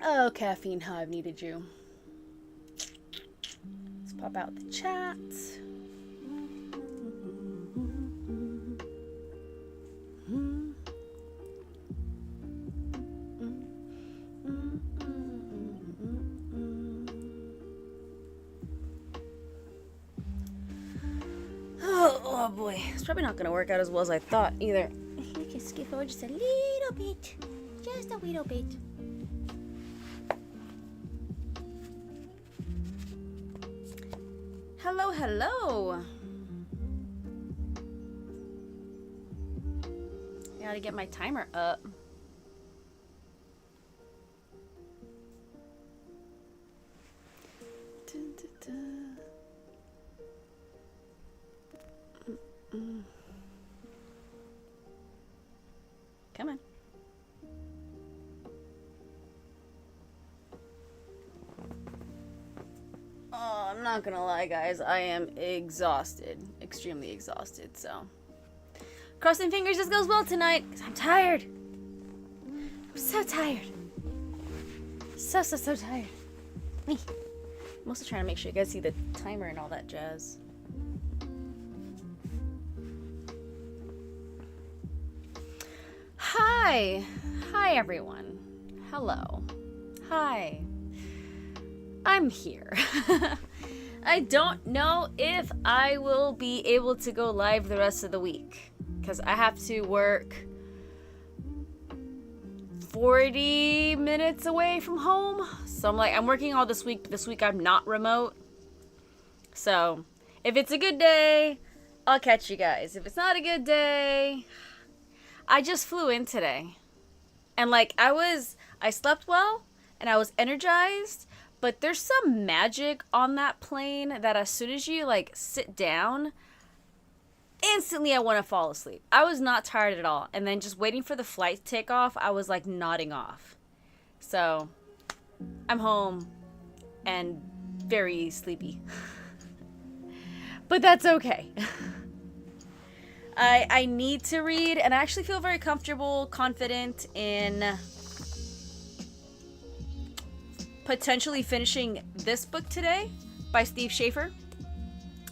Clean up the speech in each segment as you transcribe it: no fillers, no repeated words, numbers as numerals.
Oh, caffeine, how I've needed you. Let's pop out the chat. Oh boy, it's probably not gonna work out as well as I thought either. You can skip forward just a little bit. Just a little bit. Hello, hello. Gotta get my timer up. Dun, dun, dun. Come on. Oh, I'm not gonna lie, guys. I am exhausted. Extremely exhausted, so. Crossing fingers this goes well tonight, because I'm tired. I'm so tired. So tired. Me. I'm also trying to make sure you guys see the timer and all that jazz. Hi. Hi, everyone. Hello. Hi. I'm here. I don't know if I will be able to go live the rest of the week because I have to work 40 minutes away from home. So I'm working all this week, but this week I'm not remote. So if it's a good day, I'll catch you guys. If it's not a good day, I just flew in today. And I slept well and I was energized. But there's some magic on that plane that as soon as you sit down, instantly I want to fall asleep. I was not tired at all. And then just waiting for the flight to take off, I was nodding off. So I'm home and very sleepy. But that's okay. I need to read, and I actually feel very comfortable, confident in potentially finishing this book today by Steve Schaefer,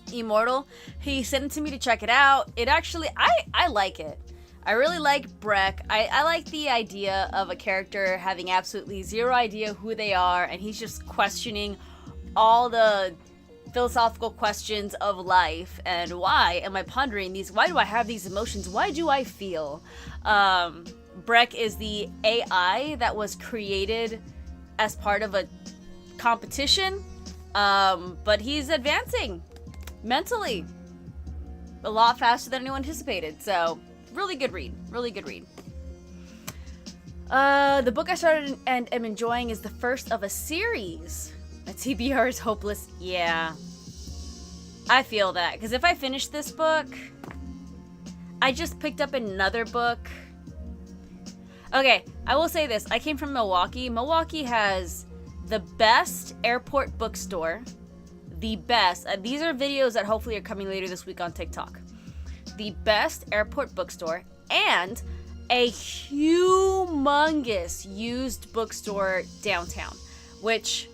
eMortal. He sent it to me to check it out. It actually, I like it. I really like Breck. I like the idea of a character having absolutely zero idea who they are, and he's just questioning all the philosophical questions of life and why am I pondering these? Why do I have these emotions? Why do I feel? Breck is the AI that was created as part of a competition, but he's advancing mentally a lot faster than anyone anticipated. So really good read. The book I started and am enjoying is the first of a series. A TBR is hopeless. Yeah, I feel that, because if I finish this book, I just picked up another book. Okay, I will say this. I came from Milwaukee. Milwaukee has the best airport bookstore. The best. These are videos that hopefully are coming later this week on TikTok. The best airport bookstore and a humongous used bookstore downtown, which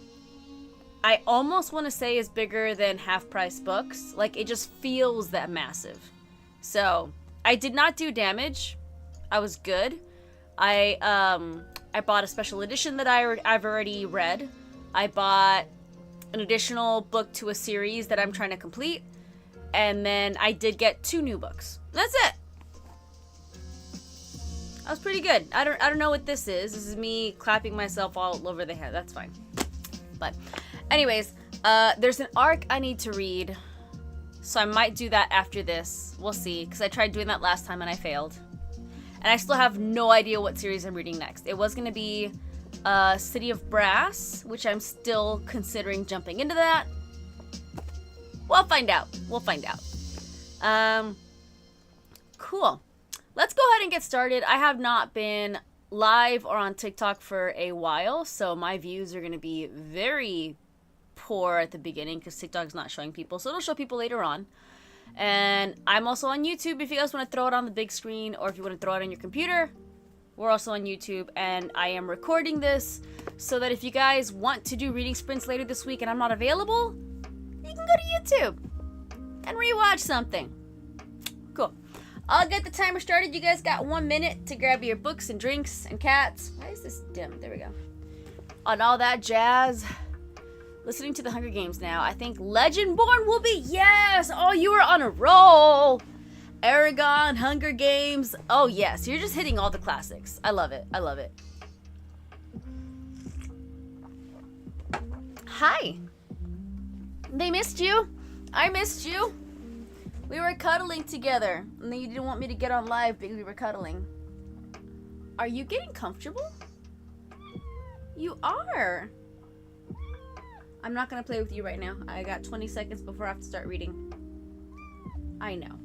I almost want to say is bigger than Half Price Books. It just feels that massive. So, I did not do damage. I was good. I bought a special edition that I've already read. I bought an additional book to a series that I'm trying to complete. And then I did get 2 new books. That's it. That was pretty good. I don't know what this is. This is me clapping myself all over the head. That's fine. But anyways, there's an arc I need to read. So I might do that after this. We'll see. Because I tried doing that last time and I failed. And I still have no idea what series I'm reading next. It was going to be City of Brass, which I'm still considering jumping into that. We'll find out. Cool. Let's go ahead and get started. I have not been live or on TikTok for a while, so my views are going to be very poor at the beginning because TikTok's not showing people, so it'll show people later on. And I'm also on YouTube if you guys want to throw it on the big screen, or if you want to throw it on your computer. We're also on YouTube, and I am recording this so that if you guys want to do reading sprints later this week and I'm not available, you can go to YouTube and rewatch something. Cool. I'll get the timer started. You guys got 1 minute to grab your books and drinks and cats. Why is this dim? There we go. On all that jazz. Listening to the Hunger Games now. I think Legendborn will be, yes! Oh, you are on a roll! Aragon, Hunger Games. Oh, yes. You're just hitting all the classics. I love it. I love it. Hi. They missed you. I missed you. We were cuddling together. And then you didn't want me to get on live because we were cuddling. Are you getting comfortable? You are. I'm not going to play with you right now. I got 20 seconds before I have to start reading. I know.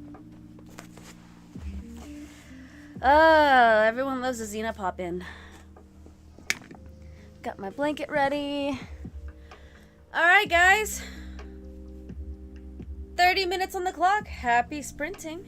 Everyone loves a Xena pop-in. Got my blanket ready. Alright, guys. 30 minutes on the clock. Happy sprinting.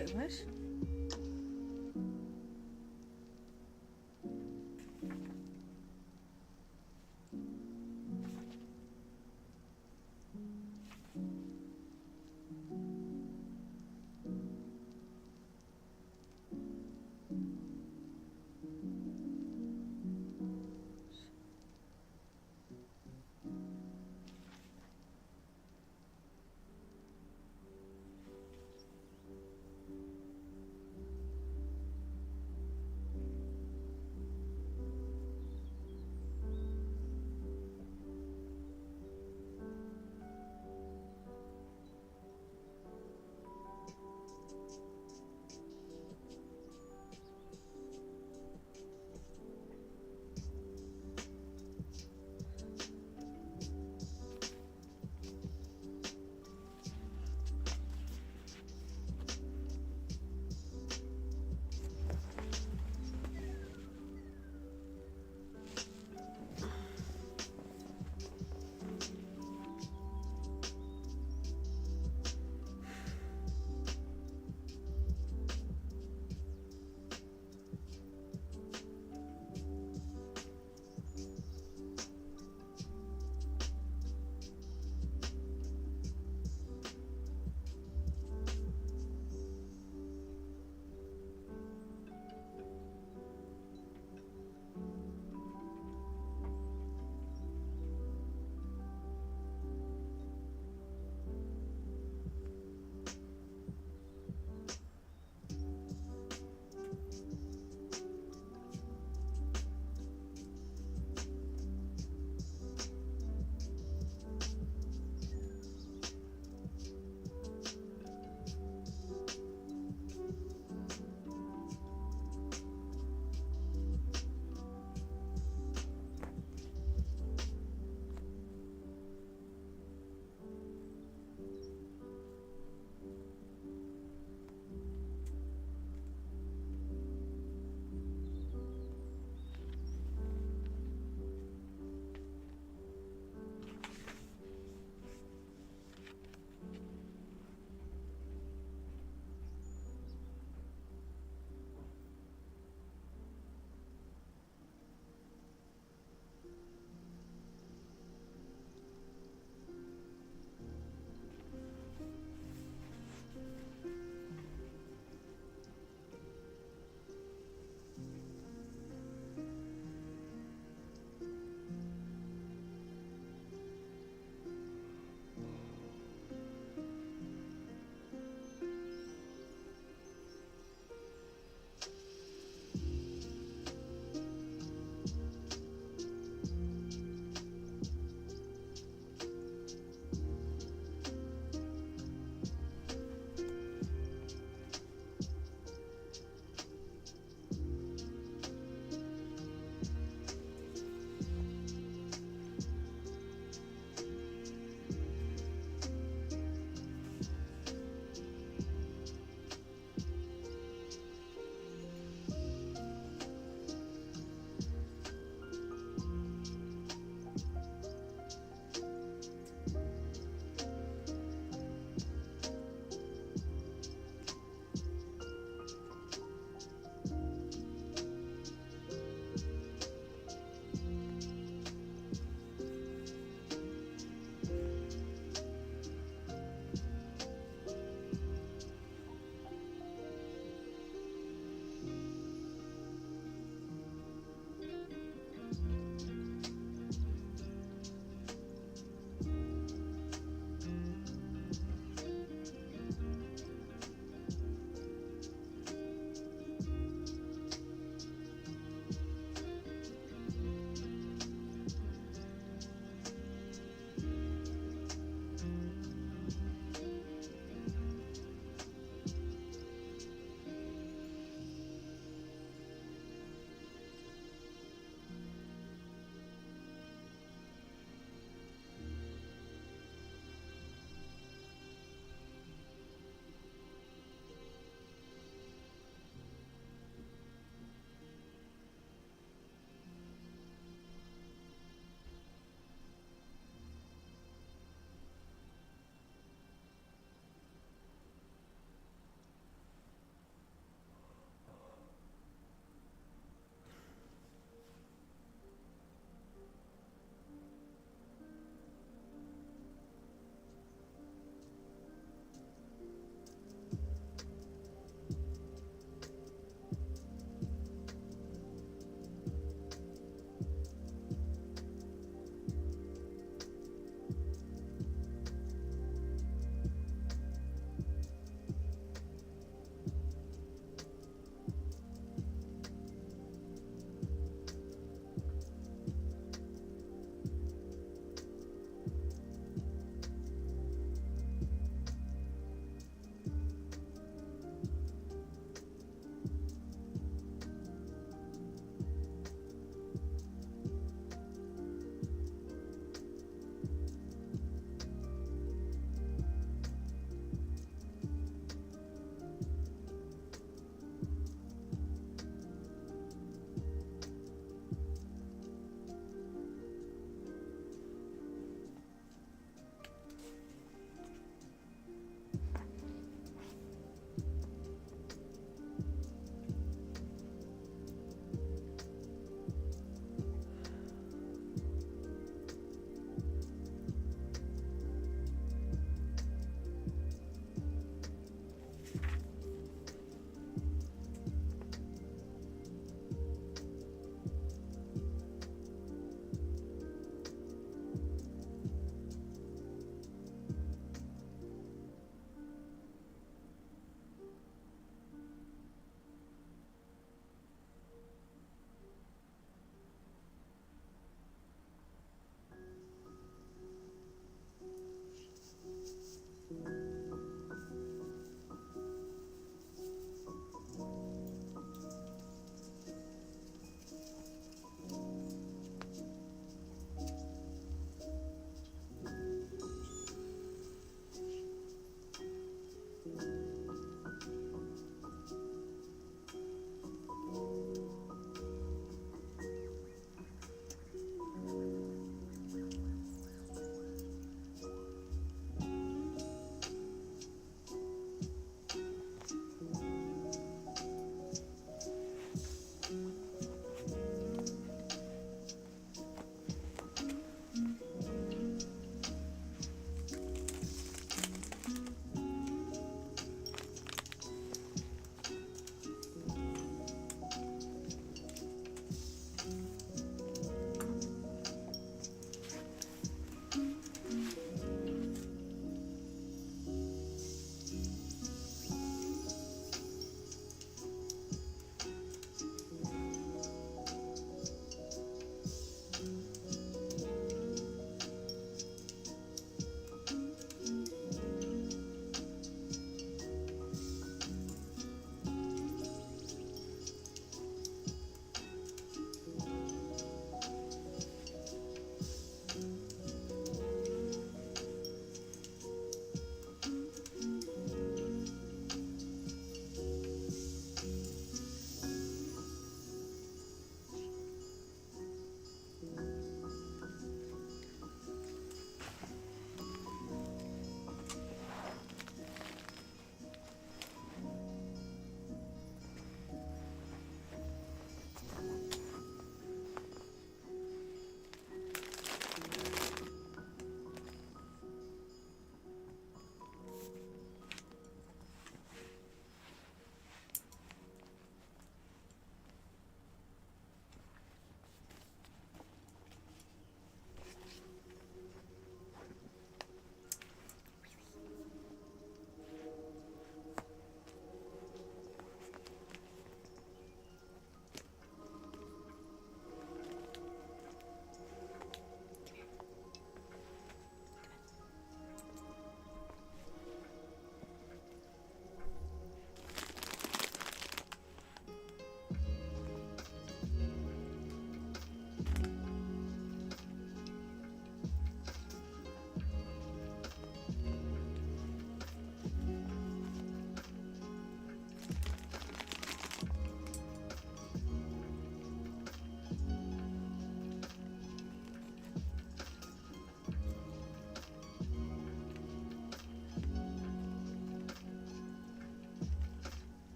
Wait, what?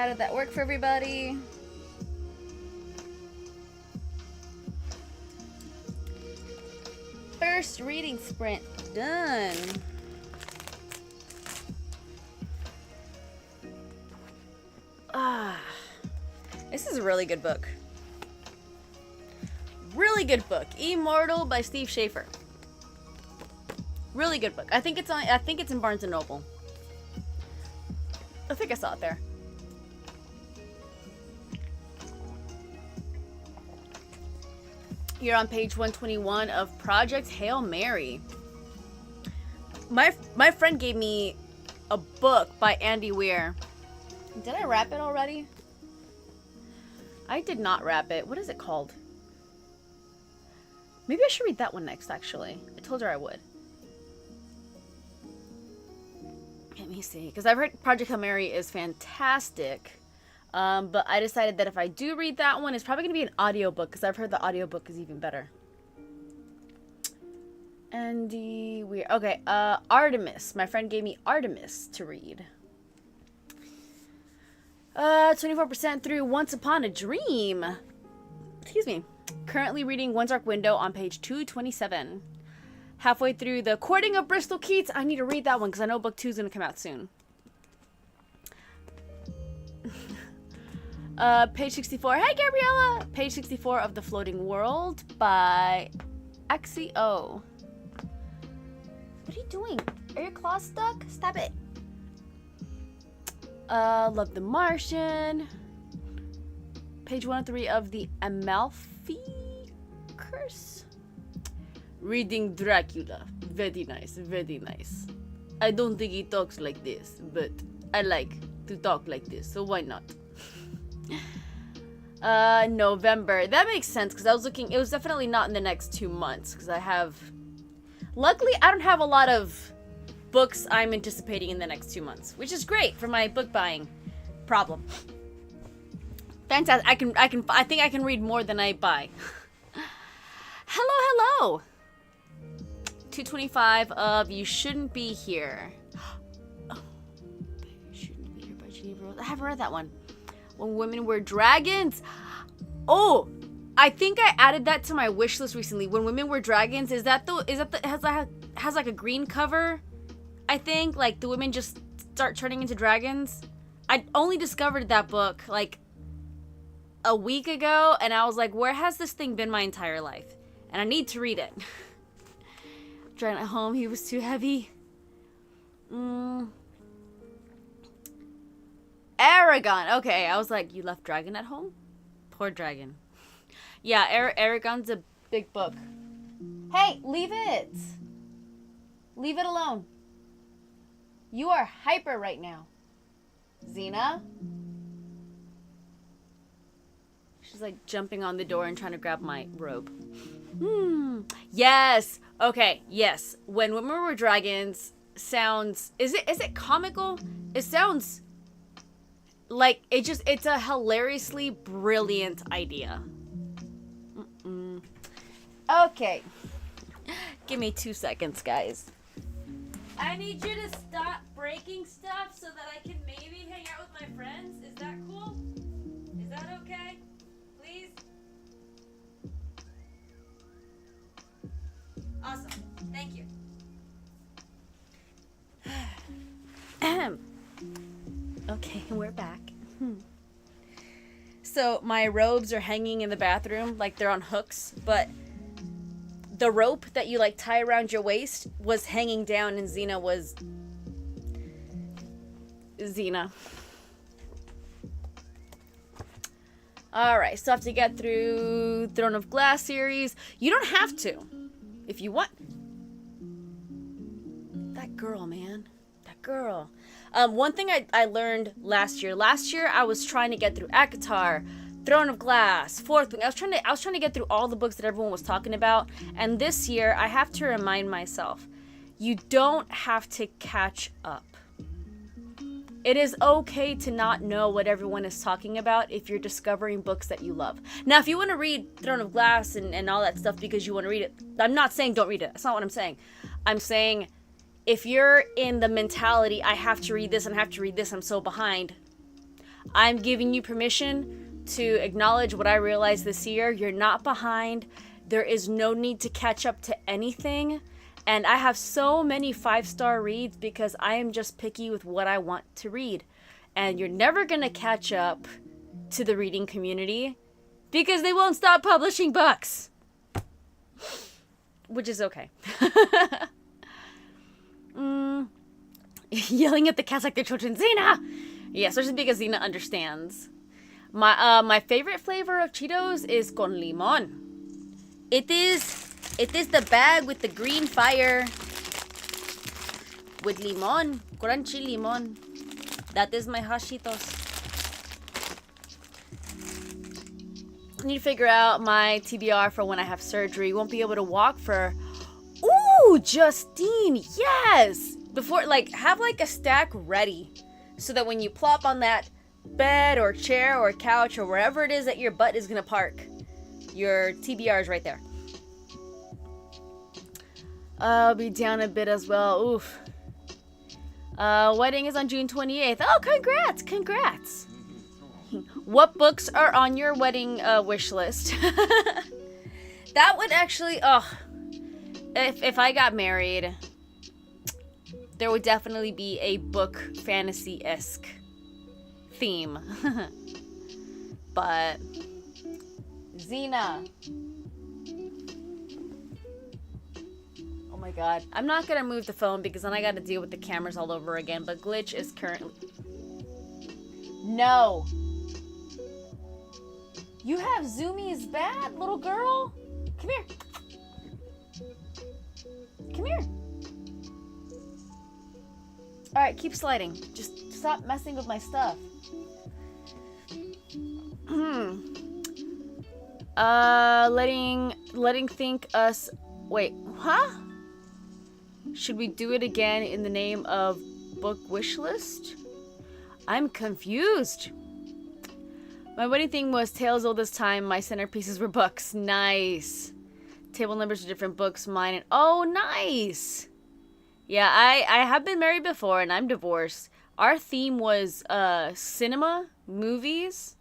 How did that work for everybody? First reading sprint done. This is a really good book. Really good book. eMortal by Steve Schaefer. Really good book. I think it's in Barnes and Noble. I think I saw it there. You're on page 121 of Project Hail Mary. My friend gave me a book by Andy Weir. Did I wrap it already? I did not wrap it. What is it called? Maybe I should read that one next, actually. I told her I would. Let me see. Because I've heard Project Hail Mary is fantastic. But I decided that if I do read that one, it's probably going to be an audiobook. Because I've heard the audiobook is even better. Andy Weir. Okay, Artemis. My friend gave me Artemis to read. 24% through Once Upon a Dream. Excuse me. Currently reading One Dark Window on page 227. Halfway through The Courting of Bristol Keats. I need to read that one because I know book 2 is going to come out soon. Page 64. Hey, Gabriella! Page 64 of The Floating World by Axio. What are you doing? Are your claws stuck? Stop it. Love the Martian. Page 103 of The Amalfi Curse. Reading Dracula. Very nice, very nice. I don't think he talks like this, but I like to talk like this, so why not? November. That makes sense, because I was looking, it was definitely not in the next 2 months, because I have, luckily I don't have a lot of books I'm anticipating in the next 2 months, which is great for my book buying problem. Fantastic. I think I can read more than I buy. Hello. 225 of You Shouldn't Be Here. Oh, You Shouldn't Be Here by Geneva Rose. I haven't read that one. When Women Were Dragons. Oh, I think I added that to my wish list recently. When Women Were Dragons. Is that has like a green cover? I think like the women just start turning into dragons. I only discovered that book like a week ago, and I was like, where has this thing been my entire life? And I need to read it. Trying at home, he was too heavy. Aragon. Okay, I was like, you left Dragon at home? Poor Dragon. Yeah, Aragon's a big book. Hey, leave it. Leave it alone. You are hyper right now. Xena? She's like jumping on the door and trying to grab my robe. Yes. Okay, yes. When Women Were Dragons sounds... Is it comical? It sounds like it's a hilariously brilliant idea. Okay. Give me 2 seconds, guys. I need you to stop breaking stuff so that I can maybe hang out with my friends. Is that cool? Is that okay? Please? Awesome. Thank you. Okay, we're back. So my robes are hanging in the bathroom like they're on hooks, but the rope that you like tie around your waist was hanging down, and Xena was Xena. Alright, so I have to get through Throne of Glass series. You don't have to, if you want. That girl, man. That girl. One thing I learned last year. Last year, I was trying to get through ACOTAR, Throne of Glass, Fourth Wing. I was trying to get through all the books that everyone was talking about. And this year, I have to remind myself, you don't have to catch up. It is okay to not know what everyone is talking about if you're discovering books that you love. Now, if you want to read Throne of Glass and all that stuff because you want to read it, I'm not saying don't read it. That's not what I'm saying. I'm saying if you're in the mentality, I have to read this and I have to read this, I'm so behind, I'm giving you permission to acknowledge what I realized this year. You're not behind. There is no need to catch up to anything. And I have so many 5-star reads because I am just picky with what I want to read. And you're never going to catch up to the reading community because they won't stop publishing books. Which is okay. Yelling at the cats like they're children. Xena! Yeah, especially because Xena understands. My favorite flavor of Cheetos is con limon. It is the bag with the green fire. With limon. Crunchy limon. That is my Hashitos. I need to figure out my TBR for when I have surgery. Won't be able to walk for... Ooh, Justine, yes! Before, like, have like a stack ready. So that when you plop on that bed or chair or couch or wherever it is that your butt is going to park, your TBR is right there. I'll be down a bit as well. Oof. Wedding is on June 28th. Oh, congrats. What books are on your wedding wish list? That would actually, if I got married, there would definitely be a book fantasy-esque theme. But Xena. Oh my god. I'm not gonna move the phone because then I gotta deal with the cameras all over again. But Glitch is currently... No. You have zoomies bad, little girl? Come here. Come here. Alright, keep sliding. Just stop messing with my stuff. Letting think us... Wait, huh? Should we do it again in the name of book wish list? I'm confused. My wedding theme was Tales Old as Time. My centerpieces were books. Nice. Table numbers are different books. Mine and... Oh, nice. Yeah, I have been married before and I'm divorced. Our theme was cinema, movies,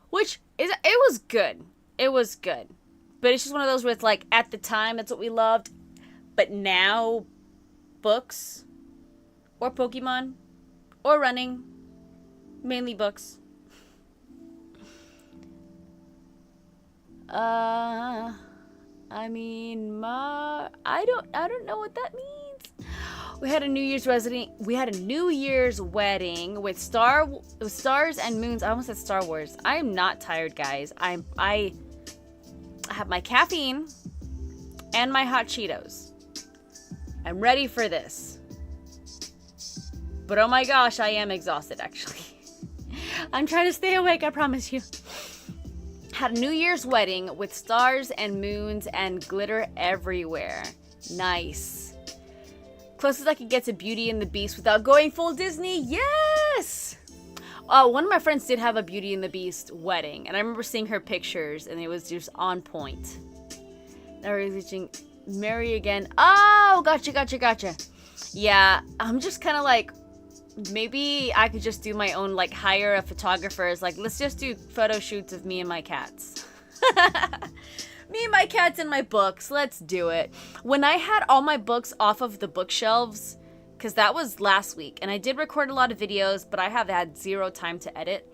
which is... It was good. It was good. But it's just one of those where it's like, at the time, that's what we loved. But now, books, or Pokemon, or running, mainly books. I mean, I don't know what that means. We had a New Year's wedding with stars and moons. I almost said Star Wars. I am not tired, guys. I have my caffeine and my hot Cheetos. I'm ready for this. But oh my gosh, I am exhausted actually. I'm trying to stay awake, I promise you. Had a New Year's wedding with stars and moons and glitter everywhere. Nice. Closest I could get to Beauty and the Beast without going full Disney. Yes! One of my friends did have a Beauty and the Beast wedding, and I remember seeing her pictures, and it was just on point. Now we're reaching Mary again. Oh, gotcha. Yeah, I'm just kind of like, maybe I could just do my own, like, hire a photographer. Like, let's just do photo shoots of me and my cats. Me and my cats and my books. Let's do it. When I had all my books off of the bookshelves, because that was last week, and I did record a lot of videos, but I have had zero time to edit.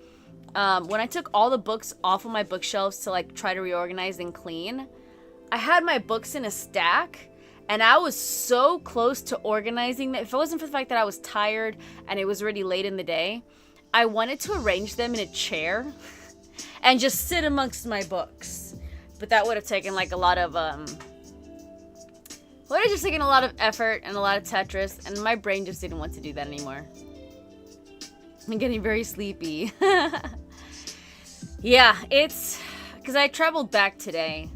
When I took all the books off of my bookshelves to, like, try to reorganize and clean, I had my books in a stack, and I was so close to organizing them. If it wasn't for the fact that I was tired and it was already late in the day, I wanted to arrange them in a chair and just sit amongst my books. But that would have taken like a lot of effort and a lot of Tetris, and my brain just didn't want to do that anymore. I'm getting very sleepy. Yeah, it's because I traveled back today.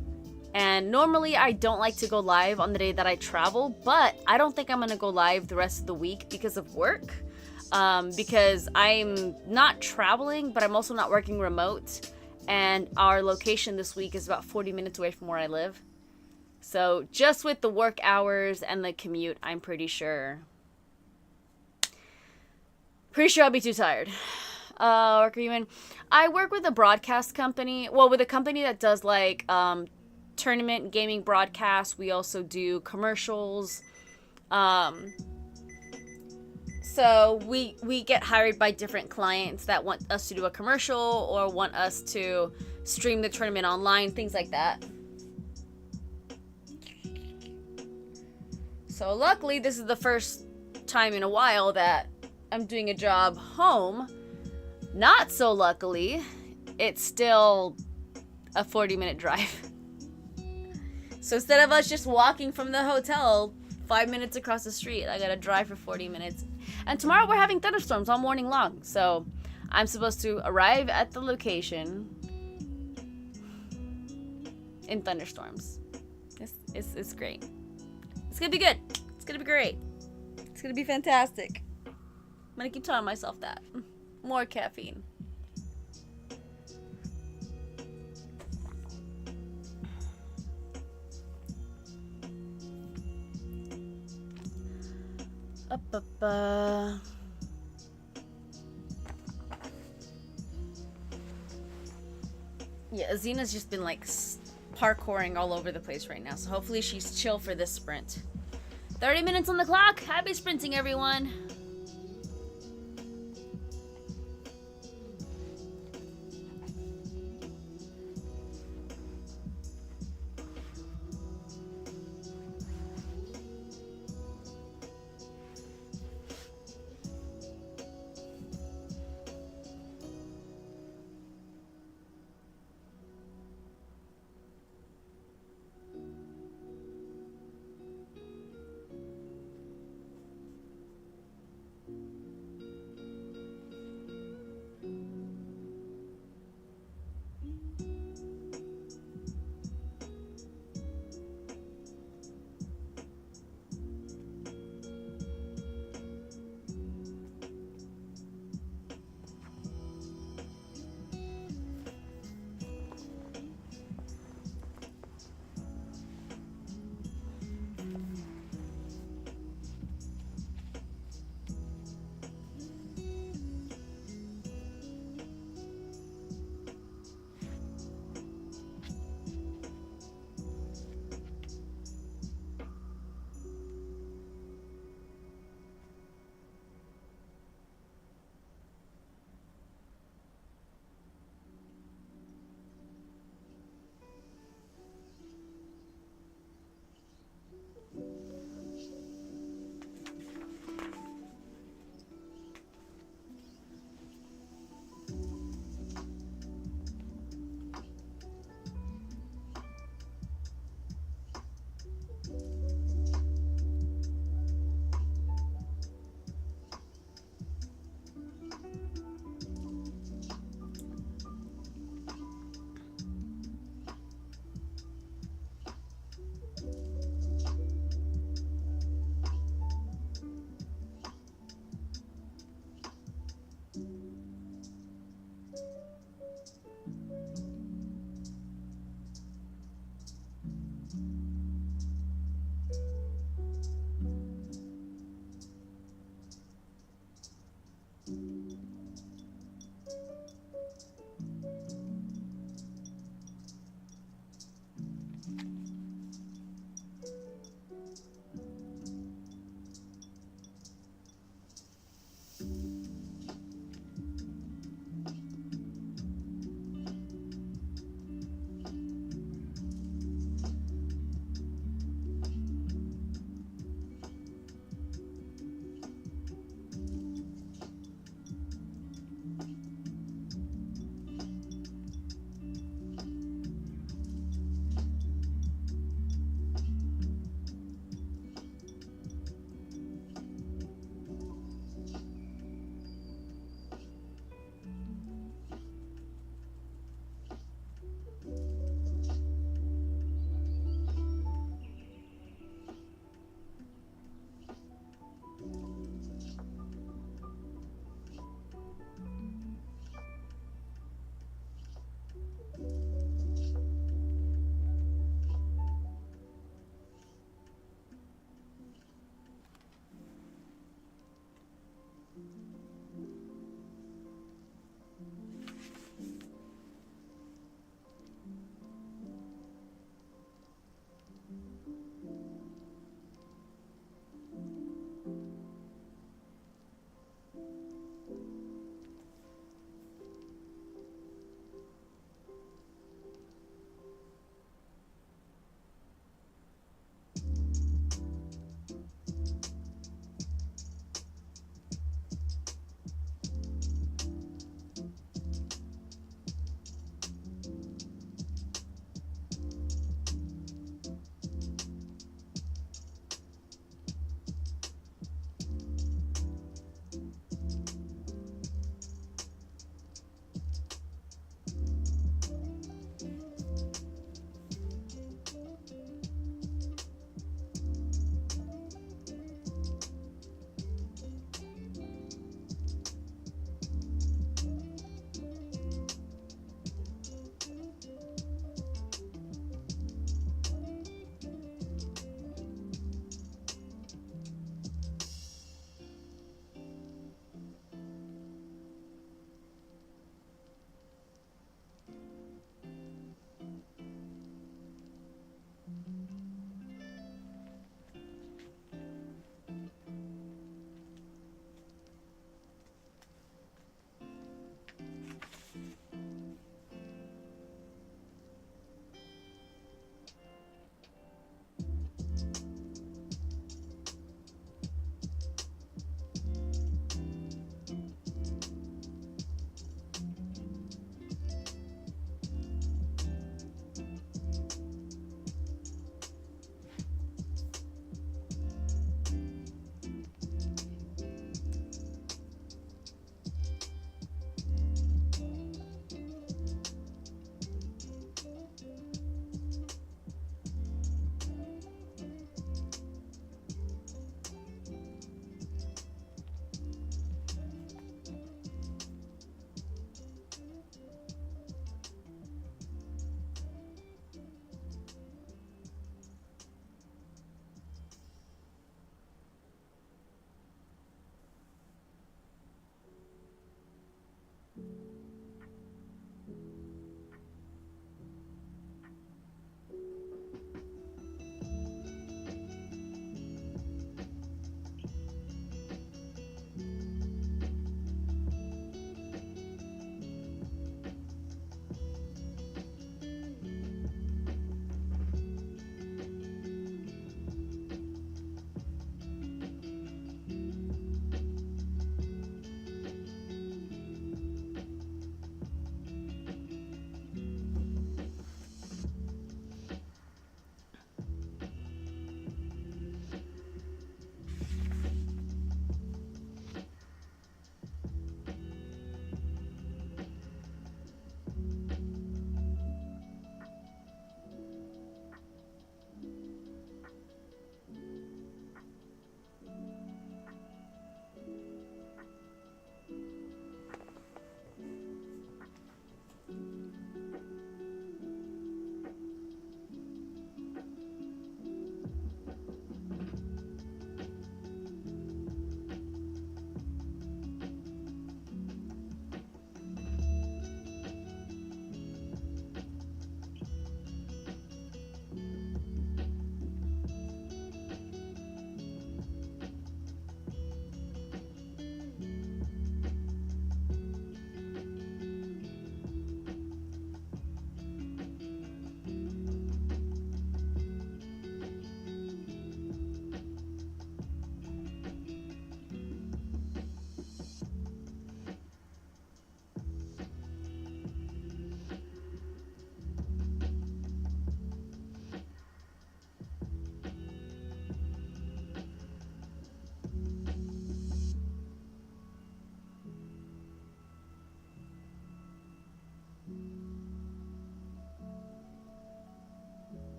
And normally I don't like to go live on the day that I travel, but I don't think I'm going to go live the rest of the week because of work. Because I'm not traveling, but I'm also not working remote. And our location this week is about 40 minutes away from where I live. So just with the work hours and the commute, I'm pretty sure I'll be too tired. Work are you in? I work with a broadcast company. Well, with a company that does like tournament gaming broadcasts. We also do commercials. Um, so we get hired by different clients that want us to do a commercial or want us to stream the tournament online, things like that. So luckily, this is the first time in a while that I'm doing a job home. Not so luckily, it's still a 40-minute drive. So instead of us just walking from the hotel 5 minutes across the street, I gotta drive for 40 minutes. And tomorrow we're having thunderstorms all morning long. So I'm supposed to arrive at the location in thunderstorms. It's great. It's gonna be good. It's gonna be great. It's gonna be fantastic. I'm gonna keep telling myself that. More caffeine. Yeah, Zena's just been like parkouring all over the place right now, so hopefully she's chill for this sprint. 30 minutes on the clock. Happy sprinting, everyone.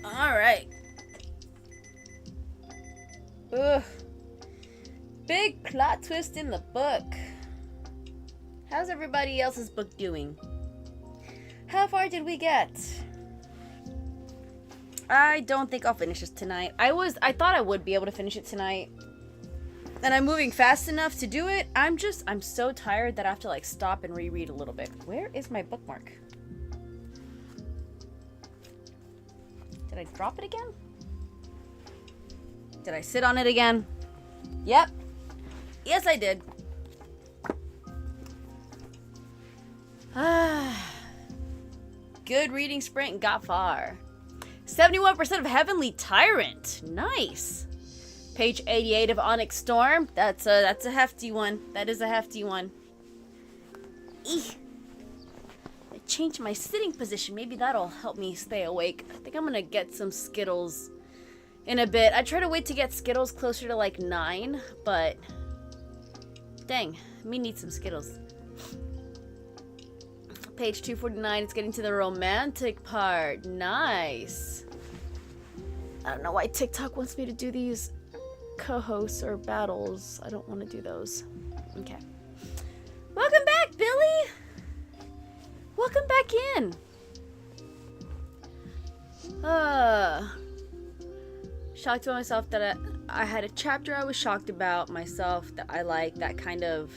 Alright. Ugh. Big plot twist in the book. How's everybody else's book doing? How far did we get? I don't think I'll finish this tonight. I thought I would be able to finish it tonight. And I'm moving fast enough to do it. I'm so tired that I have to like stop and reread a little bit. Where is my bookmark? Did I drop it again? Did I sit on it again? Yep. Yes, I did. Good reading sprint got far. 71% of Heavenly Tyrant. Nice. Page 88 of Onyx Storm. That's a hefty one. That is a hefty one. Eek. I changed my sitting position. Maybe that'll help me stay awake. I think I'm gonna get some Skittles in a bit. I try to wait to get Skittles closer to like 9, but dang, me need some Skittles. Page 249, it's getting to the romantic part. Nice. I don't know why TikTok wants me to do these co-hosts or battles. I don't want to do those. Okay. Welcome back, Billy. Welcome back in. Shocked about myself that I had a chapter I was shocked about myself that I like that kind of...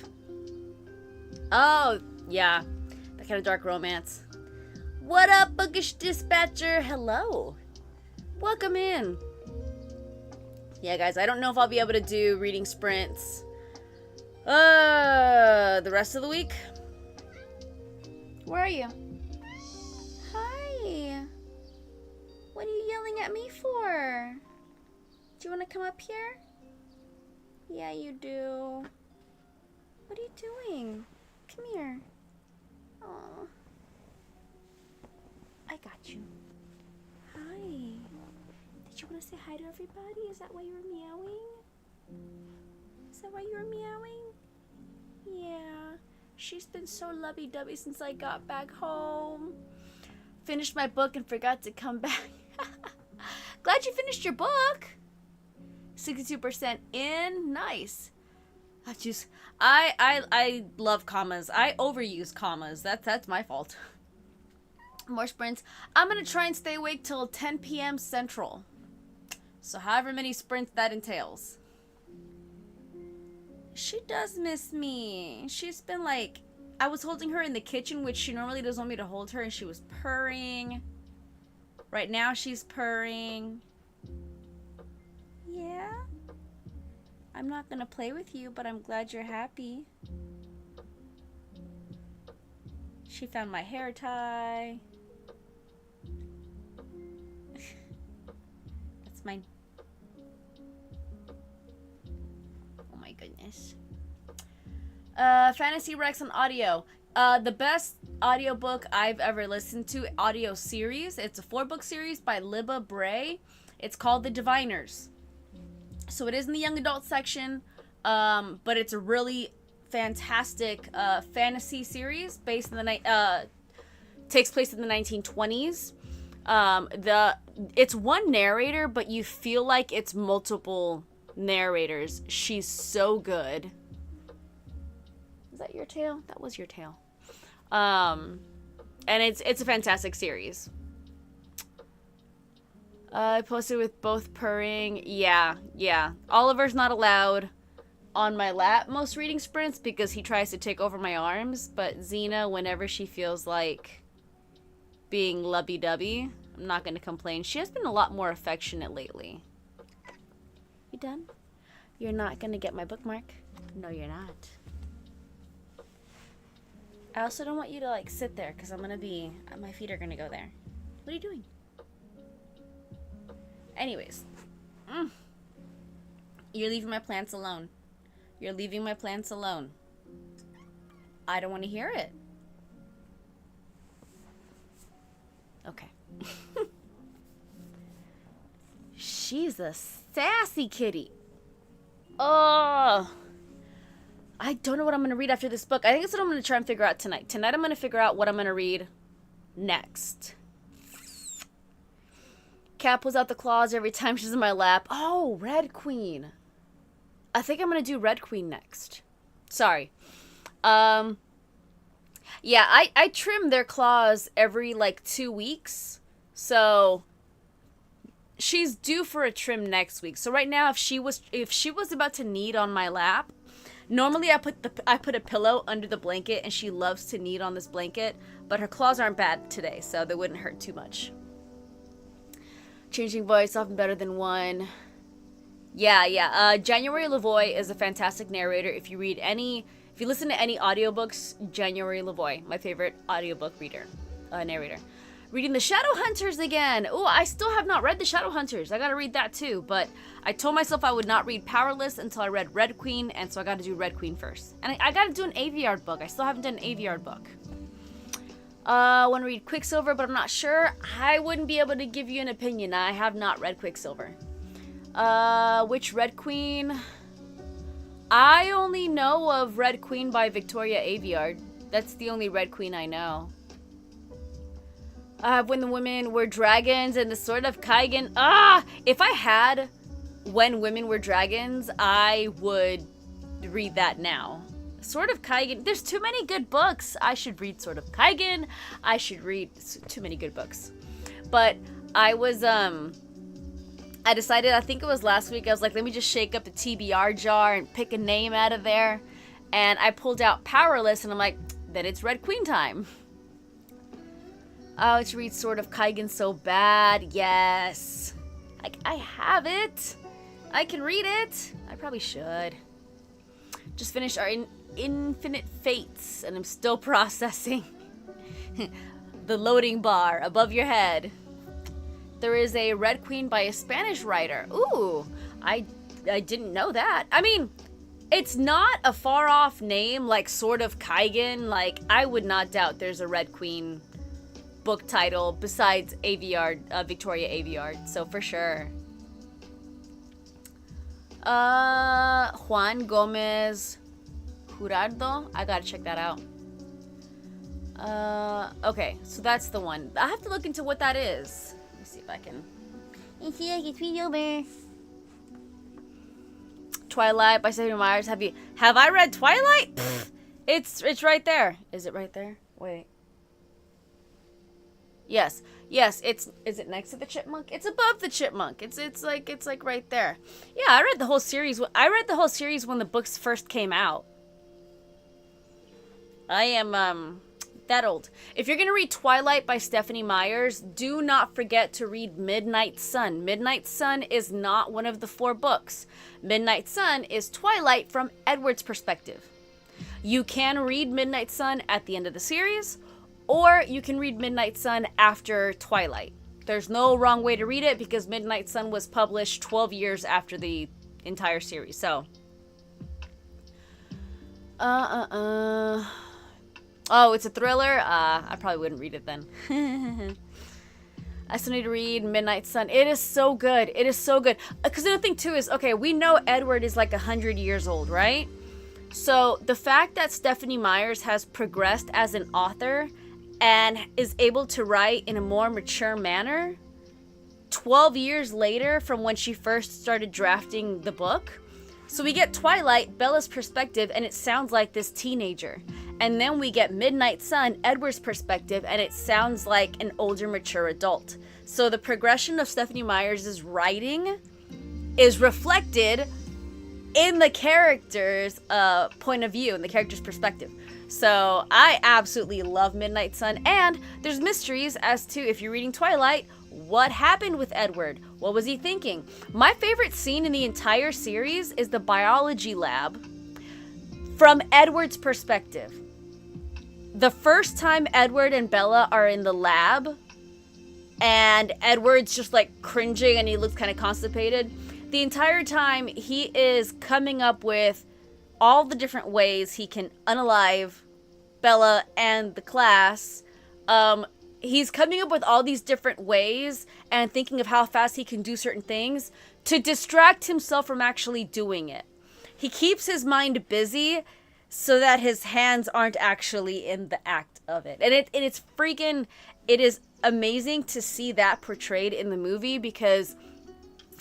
Oh, yeah. That kind of dark romance. What up, Bookish Dispatcher? Hello. Welcome in. Yeah, guys, I don't know if I'll be able to do reading sprints the rest of the week. Where are you? Hi. What are you yelling at me for? Do you want to come up here? Yeah, you do. What are you doing? Come here. Oh, I got you. Hi. Did you want to say hi to everybody? Is that why you were meowing? Is that why you were meowing? Yeah. She's been so lovey-dovey since I got back home. Finished my book and forgot to come back. Glad you finished your book. 62% in. Nice. I love commas. I overuse commas. That's my fault. More sprints. I'm gonna try and stay awake till 10 p.m. Central. So however many sprints that entails. She does miss me. She's been like, I was holding her in the kitchen, which she normally doesn't want me to hold her, and she was purring. Right now she's purring. Yeah? I'm not gonna play with you, but I'm glad you're happy. She found my hair tie. That's mine. Oh my goodness. Fantasy Rex on audio. The best audiobook I've ever listened to, audio series. It's a 4-book series by Libba Bray. It's called The Diviners. So it is in the young adult section, but it's a really fantastic fantasy series based in the takes place in the 1920s. It's one narrator, but you feel like it's multiple narrators. She's so good. Is that your tail? That was your tail. And it's a fantastic series. I posted with both purring. Yeah. Oliver's not allowed on my lap most reading sprints because he tries to take over my arms. But Xena, whenever she feels like being lovey-dovey, I'm not going to complain. She has been a lot more affectionate lately. You done? You're not going to get my bookmark? No, you're not. I also don't want you to like sit there because I'm going to be... my feet are going to go there. What are you doing? Anyways. You're leaving my plants alone. You're leaving my plants alone. I don't want to hear it. Okay. She's a sassy kitty. Oh. I don't know what I'm going to read after this book. I think it's what I'm going to try and figure out tonight. Tonight I'm going to figure out what I'm going to read next. Cat pulls out the claws every time she's in my lap. Oh, Red Queen. I think I'm going to do Red Queen next. Sorry. Yeah, I trim their claws every, like, 2 weeks. So she's due for a trim next week. So right now, if she was about to knead on my lap, normally I put a pillow under the blanket, and she loves to knead on this blanket, but her claws aren't bad today, so they wouldn't hurt too much. Changing voice, often better than one. Yeah. January Lavoie is a fantastic narrator. If you listen to any audiobooks, January Lavoie, my favorite audiobook narrator. Reading The Shadowhunters again. Oh, I still have not read The Shadowhunters. I gotta read that too, but I told myself I would not read Powerless until I read Red Queen, and so I gotta do Red Queen first. And I gotta do an Aviard book. I still haven't done an Aviard book. I want to read Quicksilver, but I'm not sure. I wouldn't be able to give you an opinion. I have not read Quicksilver. Which Red Queen? I only know of Red Queen by Victoria Aveyard. That's the only Red Queen I know. When the Women Were Dragons and the Sword of Kaigen. If I had When Women Were Dragons, I would read that now. Sword of Kaigen. There's too many good books. I should read Sword of Kaigen. I should read too many good books. But I decided, I think it was last week, I was like, let me just shake up the TBR jar and pick a name out of there. And I pulled out Powerless, and I'm like, then it's Red Queen time. Oh, to read Sword of Kaigen so bad. Yes. I have it. I can read it. I probably should. Just finished our Infinite Fates, and I'm still processing. The loading bar above your head. There is a Red Queen by a Spanish writer. Ooh, I didn't know that. I mean, it's not a far off name like Sword of Kaigen. Like, I would not doubt there's a Red Queen book title besides Aveyard, Victoria Aveyard. So for sure. Juan Gomez Jurado. I gotta check that out. Okay, so that's the one. I have to look into what that is. Let me see if I can. Twilight by Stephanie Myers. Have I read Twilight? It's right there. Is it right there? Wait. Yes. Is it next to the chipmunk? It's above the chipmunk. It's like right there. Yeah, I read the whole series. I read the whole series when the books first came out. I am that old. If you're gonna read Twilight by Stephanie Myers, do not forget to read Midnight Sun. Midnight Sun is not one of the 4 books. Midnight Sun is Twilight from Edward's perspective. You can read Midnight Sun at the end of the series, or you can read Midnight Sun after Twilight. There's no wrong way to read it because Midnight Sun was published 12 years after the entire series. So, oh, it's a thriller? I probably wouldn't read it then. I still need to read Midnight Sun. It is so good. It is so good. Because the other thing, too, is, okay, we know Edward is like 100 years old, right? So the fact that Stephanie Myers has progressed as an author and is able to write in a more mature manner 12 years later from when she first started drafting the book. So we get Twilight, Bella's perspective, and it sounds like this teenager. And then we get Midnight Sun, Edward's perspective, and it sounds like an older, mature adult. So the progression of Stephanie Myers' writing is reflected in the character's point of view, in the character's perspective. So I absolutely love Midnight Sun. And there's mysteries as to, if you're reading Twilight, what happened with Edward? What was he thinking? My favorite scene in the entire series is the biology lab from Edward's perspective. The first time Edward and Bella are in the lab, and Edward's just like cringing and he looks kind of constipated. The entire time he is coming up with all the different ways he can unalive Bella and the class. He's coming up with all these different ways and thinking of how fast he can do certain things to distract himself from actually doing it. He keeps his mind busy so that his hands aren't actually in the act of it. And it's freaking, it is amazing to see that portrayed in the movie because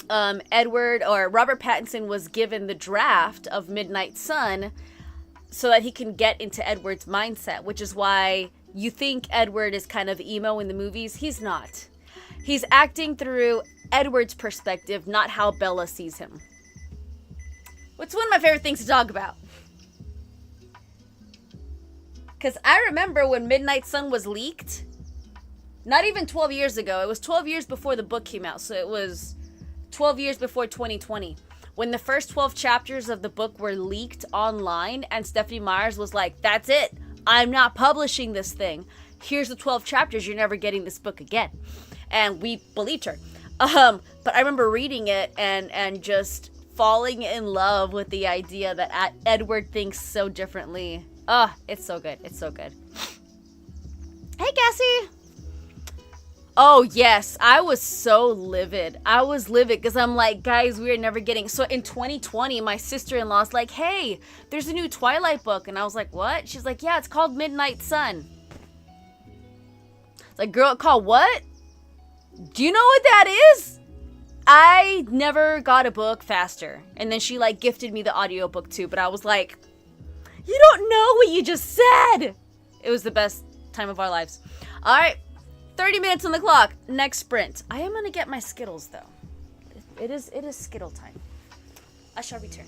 Edward or Robert Pattinson was given the draft of Midnight Sun so that he can get into Edward's mindset, which is why you think Edward is kind of emo in the movies. He's not. He's acting through Edward's perspective, not how Bella sees him. Which is one of my favorite things to talk about. Because I remember when Midnight Sun was leaked, not even 12 years ago. It was 12 years before the book came out. So it was 12 years before 2020. When the first 12 chapters of the book were leaked online and Stephanie Meyers was like, that's it. I'm not publishing this thing. Here's the 12 chapters. You're never getting this book again. And we believed her. But I remember reading it and just falling in love with the idea that Edward thinks so differently. It's so good. It's so good. Hey, Cassie. Oh, yes. I was so livid. I was livid because I'm like, guys, we are never getting... So in 2020, my sister-in-law's like, hey, there's a new Twilight book. And I was like, what? She's like, yeah, it's called Midnight Sun. It's like, girl, called what? Do you know what that is? I never got a book faster. And then she like gifted me the audiobook too. But I was like, you don't know what you just said. It was the best time of our lives. All right. 30 minutes on the clock. Next sprint. I am going to get my Skittles though. It is Skittle time. I shall return.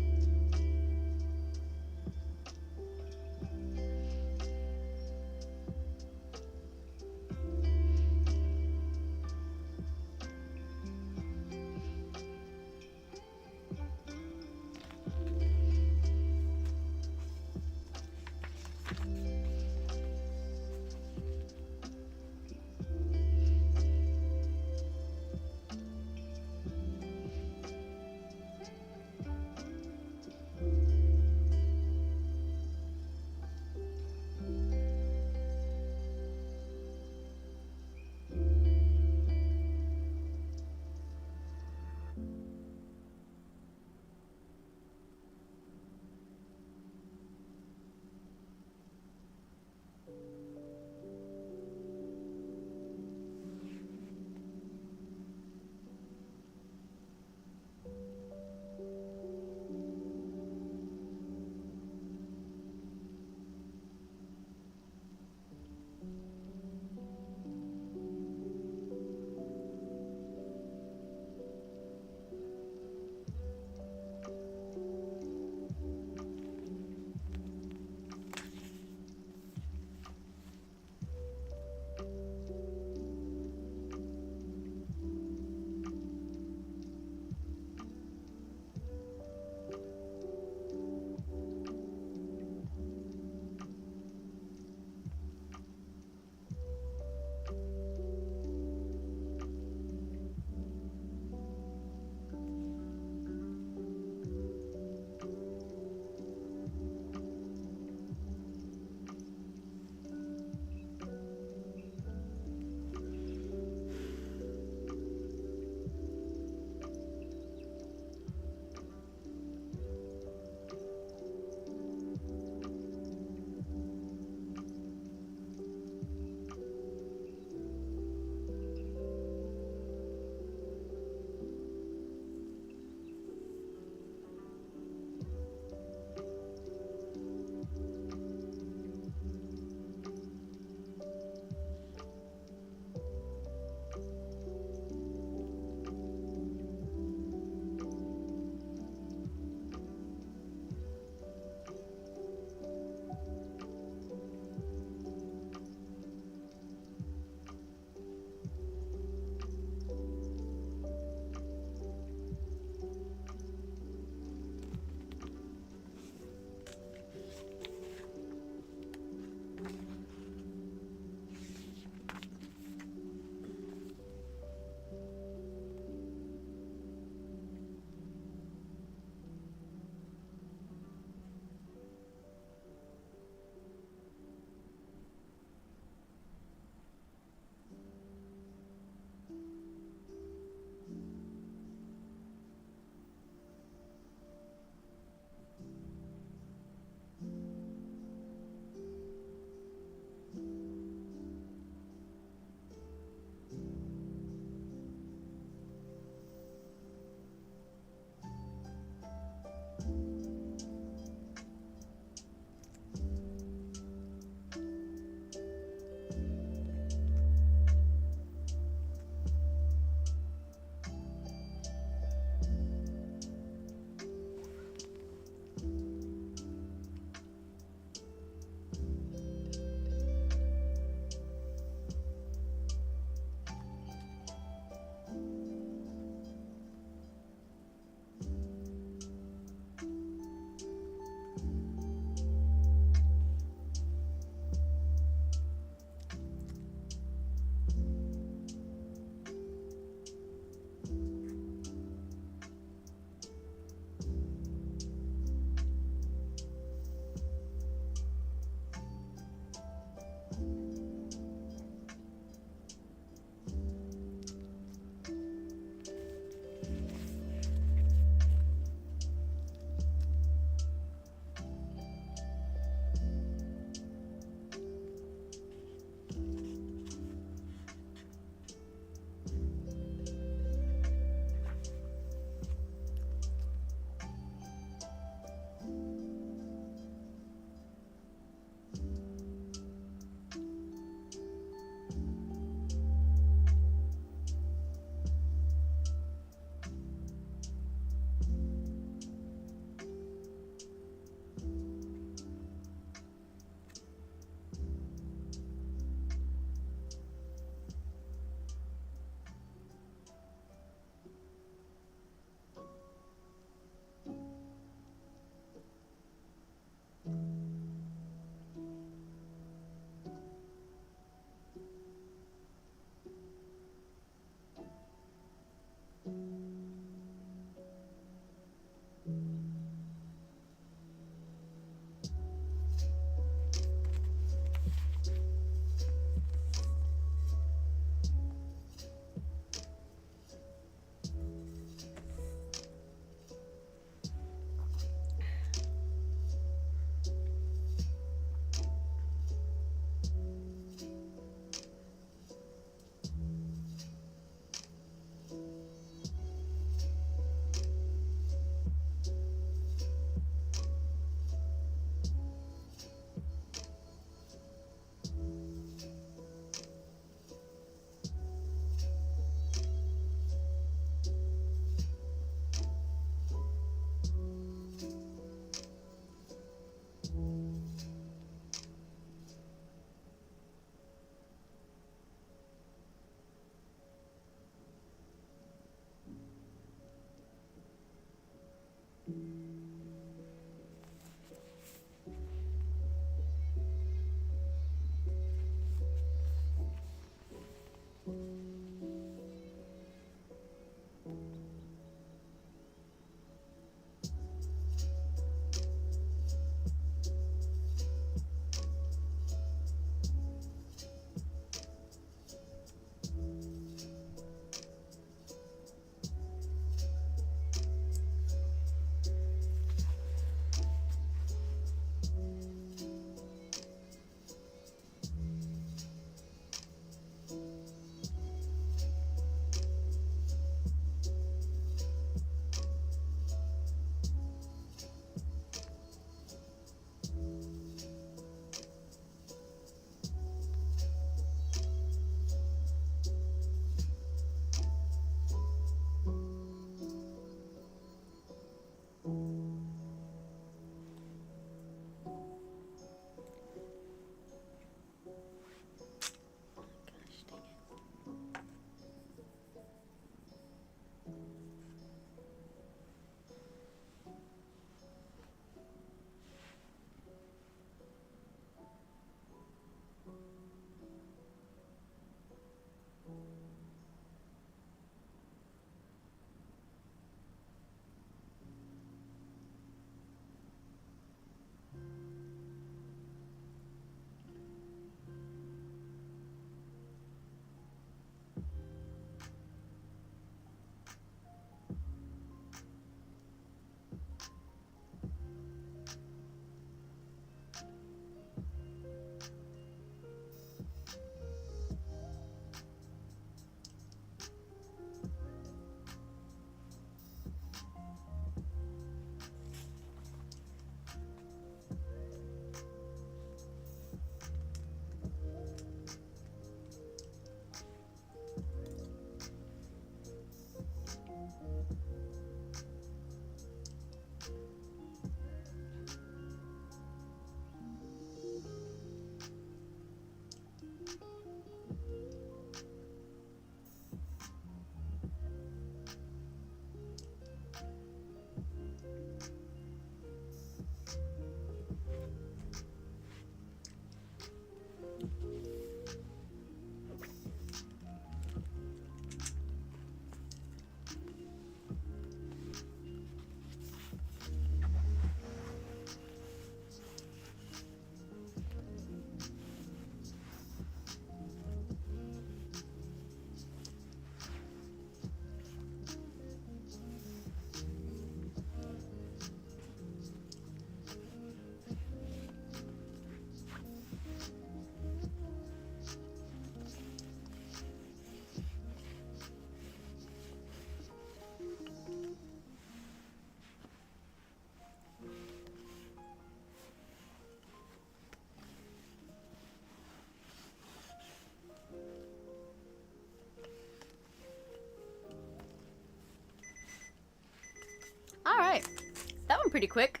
went pretty quick.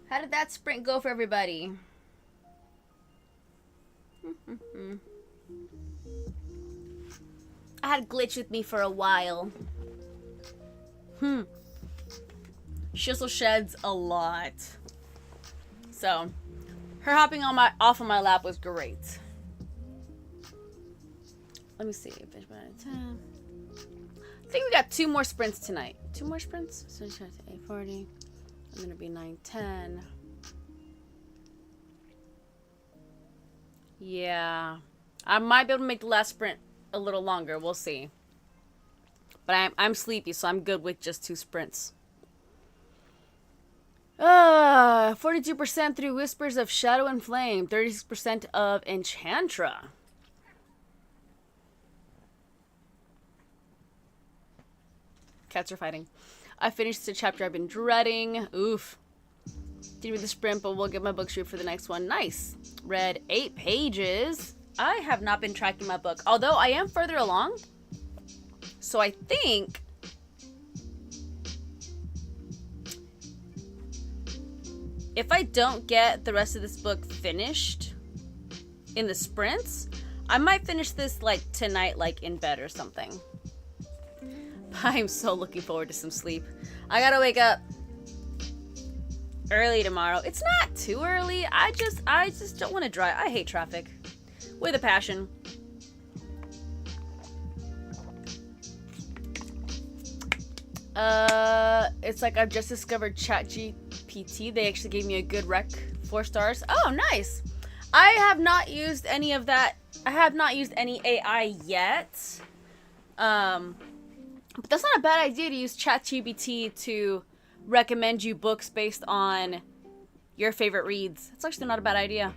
How did that sprint go for everybody? I had Glitch with me for a while. Shizzle sheds a lot. So, her hopping on off of my lap was great. Let me see. Finish by 10. I think we got 2 more sprints tonight. 2 more sprints? So, 8:40. I'm gonna be 9:10. Yeah. I might be able to make the last sprint a little longer. We'll see. But I'm sleepy, so I'm good with just 2 sprints. 42% through Whispers of Shadow and Flame. 36% of Enchantra. Cats are fighting. I finished the chapter I've been dreading. Oof. Didn't read the sprint, but we'll get my book street for the next one. Nice. Read 8 pages. I have not been tracking my book, although I am further along. So I think if I don't get the rest of this book finished in the sprints, I might finish this like tonight, like in bed or something. I'm so looking forward to some sleep. I gotta wake up early tomorrow. It's not too early. I just don't want to drive. I hate traffic with a passion. It's like I've just discovered ChatGPT. They actually gave me a good rec, 4 stars. Oh, nice. I have not used any of that. I have not used any AI yet. But that's not a bad idea to use ChatGPT to recommend you books based on your favorite reads. It's actually not a bad idea.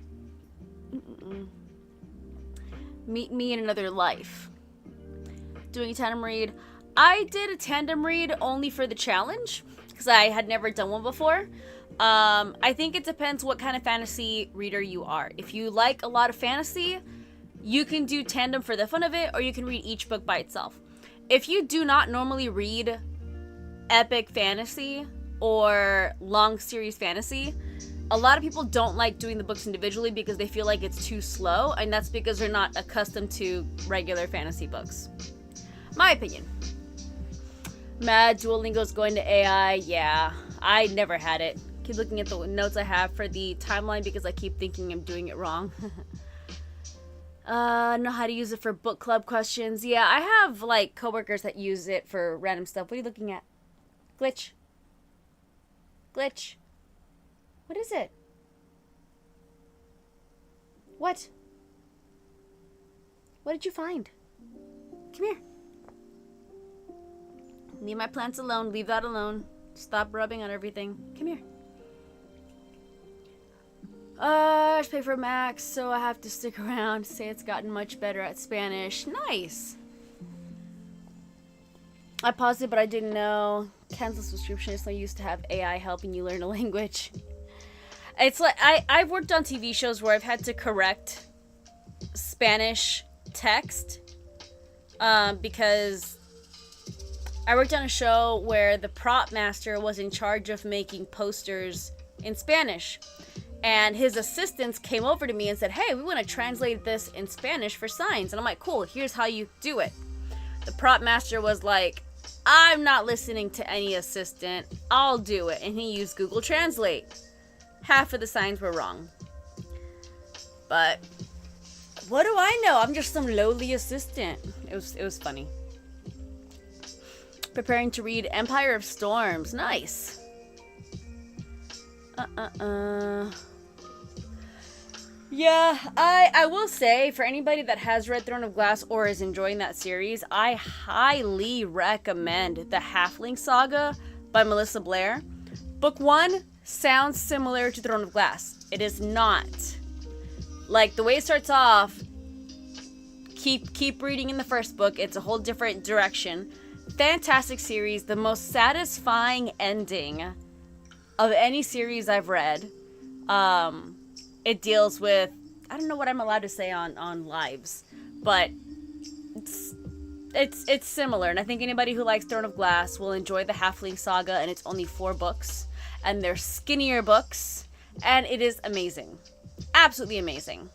Meet me in another life. Doing a tandem read. I did a tandem read only for the challenge because I had never done one before. I think it depends what kind of fantasy reader you are. If you like a lot of fantasy, you can do tandem for the fun of it, or you can read each book by itself. If you do not normally read epic fantasy or long series fantasy, a lot of people don't like doing the books individually because they feel like it's too slow, and that's because they're not accustomed to regular fantasy books. My opinion. Mad Duolingo's going to AI. Yeah, I never had it. Keep looking at the notes I have for the timeline because I keep thinking I'm doing it wrong. Know how to use it for book club questions. Yeah, I have like coworkers that use it for random stuff. What are you looking at? Glitch. Glitch. What is it? What? What did you find? Come here. Leave my plants alone. Leave that alone. Stop rubbing on everything. Come here. I just pay for Max, so I have to stick around. Say it's gotten much better at Spanish. Nice. I paused it, but I didn't know. Cancel subscription. It's no use to have AI helping you learn a language. It's like I've worked on TV shows where I've had to correct Spanish text because I worked on a show where the prop master was in charge of making posters in Spanish. And his assistants came over to me and said, hey, we want to translate this in Spanish for signs. And I'm like, cool, here's how you do it. The prop master was like, I'm not listening to any assistant. I'll do it. And he used Google Translate. Half of the signs were wrong. But what do I know? I'm just some lowly assistant. It was funny. Preparing to read Empire of Storms. Nice. Yeah, I will say, for anybody that has read Throne of Glass or is enjoying that series, I highly recommend the Halfling Saga by Melissa Blair. Book 1 sounds similar to Throne of Glass. It is not. Like, the way it starts off, keep reading in the first book. It's a whole different direction. Fantastic series. The most satisfying ending of any series I've read. It deals with, I don't know what I'm allowed to say on lives, but it's similar, and I think anybody who likes Throne of Glass will enjoy the Halfling Saga, and it's only 4 books, and they're skinnier books, and it is amazing. Absolutely amazing.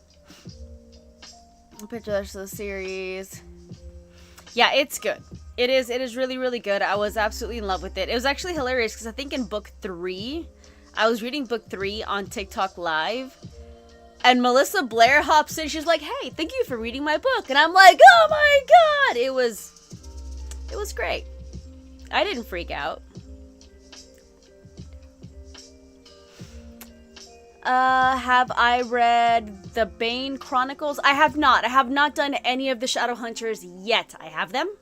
Pictures of the series. Yeah, it's good. It is really, really good. I was absolutely in love with it. It was actually hilarious because I think in book 3, I was reading book 3 on TikTok Live, and Melissa Blair hops in. She's like, "Hey, thank you for reading my book." And I'm like, "Oh my god!" It was great. I didn't freak out. Have I read the Bane Chronicles? I have not. I have not done any of the Shadowhunters yet. I have them.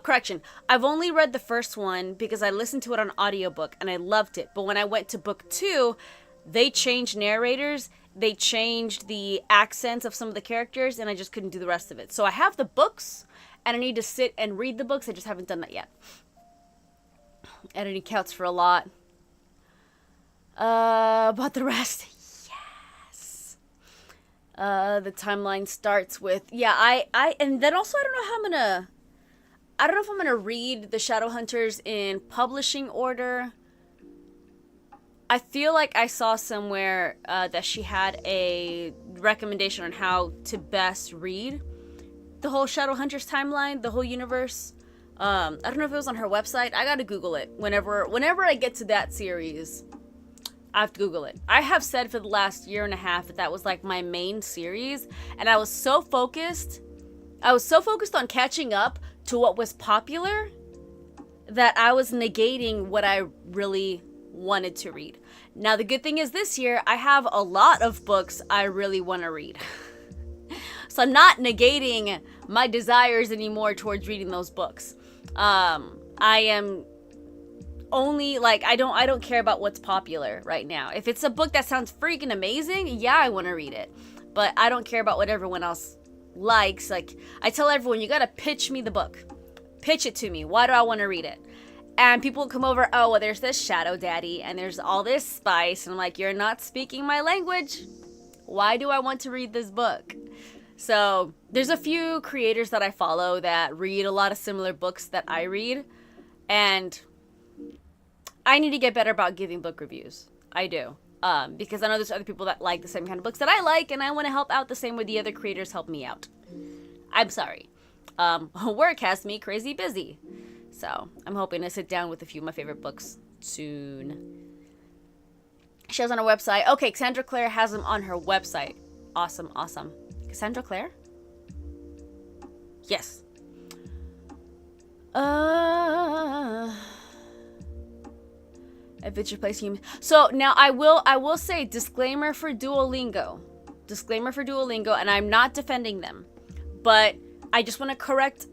Correction. I've only read the first one because I listened to it on audiobook and I loved it. But when I went to book 2, they changed narrators. They changed the accents of some of the characters, and I just couldn't do the rest of it. So I have the books, and I need to sit and read the books. I just haven't done that yet. Editing counts for a lot. But the rest, yes. The timeline starts with, yeah, and then also I don't know if I'm gonna read the Shadowhunters in publishing order. I feel like I saw somewhere that she had a recommendation on how to best read the whole Shadowhunters timeline, the whole universe. I don't know if it was on her website. I gotta Google it. Whenever I get to that series, I have to Google it. I have said for the last year and a half that was like my main series, and I was so focused on catching up to what was popular that I was negating what I really wanted to read. Now the good thing is this year I have a lot of books I really want to read. So I'm not negating my desires anymore towards reading those books. I am only like I don't care about what's popular right now. If it's a book that sounds freaking amazing, yeah, I want to read it. But I don't care about what everyone else likes. Like, I tell everyone, you gotta pitch me the book. Pitch it to me. Why do I want to read it? And people come over, oh, well, there's this Shadow Daddy and there's all this spice. And I'm like, you're not speaking my language. Why do I want to read this book? So there's a few creators that I follow that read a lot of similar books that I read. And I need to get better about giving book reviews. I do. Because I know there's other people that like the same kind of books that I like, and I want to help out the same way the other creators help me out. I'm sorry. Work has me crazy busy. So I'm hoping to sit down with a few of my favorite books soon. She has on her website. Okay, Cassandra Clare has them on her website. Awesome, awesome. Cassandra Clare? Yes. Adventure Place Human. So now I will say disclaimer for Duolingo, and I'm not defending them, but I just want to correct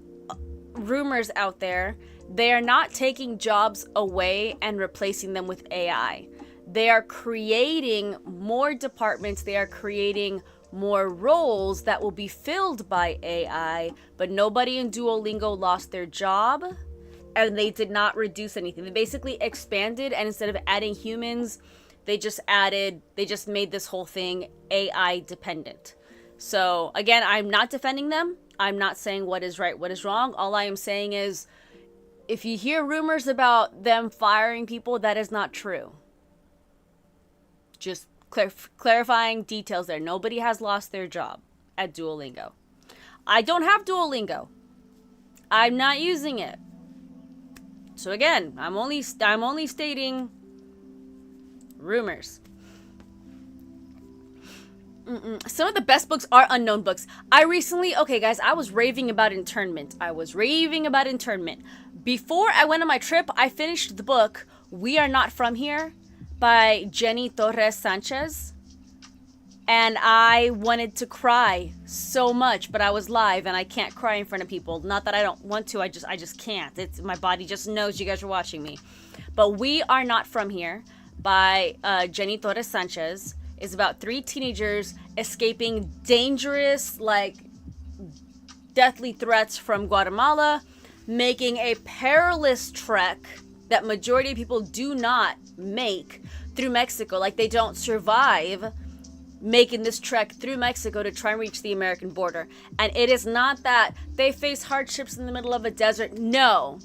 rumors out there. They are not taking jobs away and replacing them with AI. They are creating more departments. They are creating more roles that will be filled by AI, but nobody in Duolingo lost their job. And they did not reduce anything. They basically expanded, and instead of adding humans, they just made this whole thing AI dependent. So again, I'm not defending them. I'm not saying what is right, what is wrong. All I am saying is, if you hear rumors about them firing people, that is not true. Just clarifying details there. Nobody has lost their job at Duolingo. I don't have Duolingo. I'm not using it. So again, I'm only stating rumors. Some of the best books are unknown books. Okay guys, I was raving about Internment. Before I went on my trip, I finished the book We Are Not From Here by Jenny Torres Sanchez. And I wanted to cry so much, but I was live and I can't cry in front of people. Not that I don't want to, I just can't. It's my body just knows you guys are watching me. But We Are Not From Here by Jenny Torres Sanchez is about 3 teenagers escaping dangerous, like, deathly threats from Guatemala, making a perilous trek that majority of people do not make through Mexico. Like, they don't survive making this trek through Mexico to try and reach the American border. And it is not that they face hardships in the middle of a desert. No.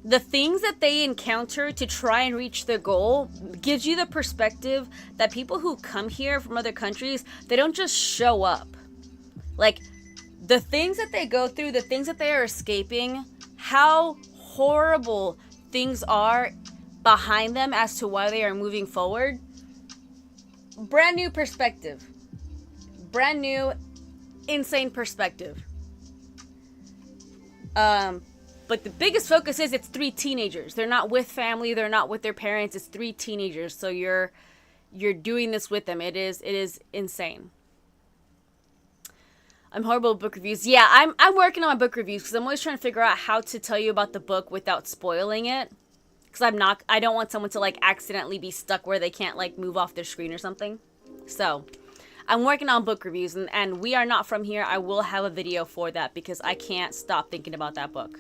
The things that they encounter to try and reach their goal gives you the perspective that people who come here from other countries, they don't just show up. Like, the things that they go through, the things that they are escaping, how horrible things are behind them as to why they are moving forward. Brand new perspective. Brand new, insane perspective. But the biggest focus is it's 3 teenagers. They're not with family. They're not with their parents. It's 3 teenagers. So you're doing this with them. It is insane. I'm horrible at book reviews. Yeah, I'm working on my book reviews because I'm always trying to figure out how to tell you about the book without spoiling it. Because I don't want someone to like accidentally be stuck where they can't like move off their screen or something. So I'm working on book reviews, and We Are Not From Here. I will have a video for that because I can't stop thinking about that book.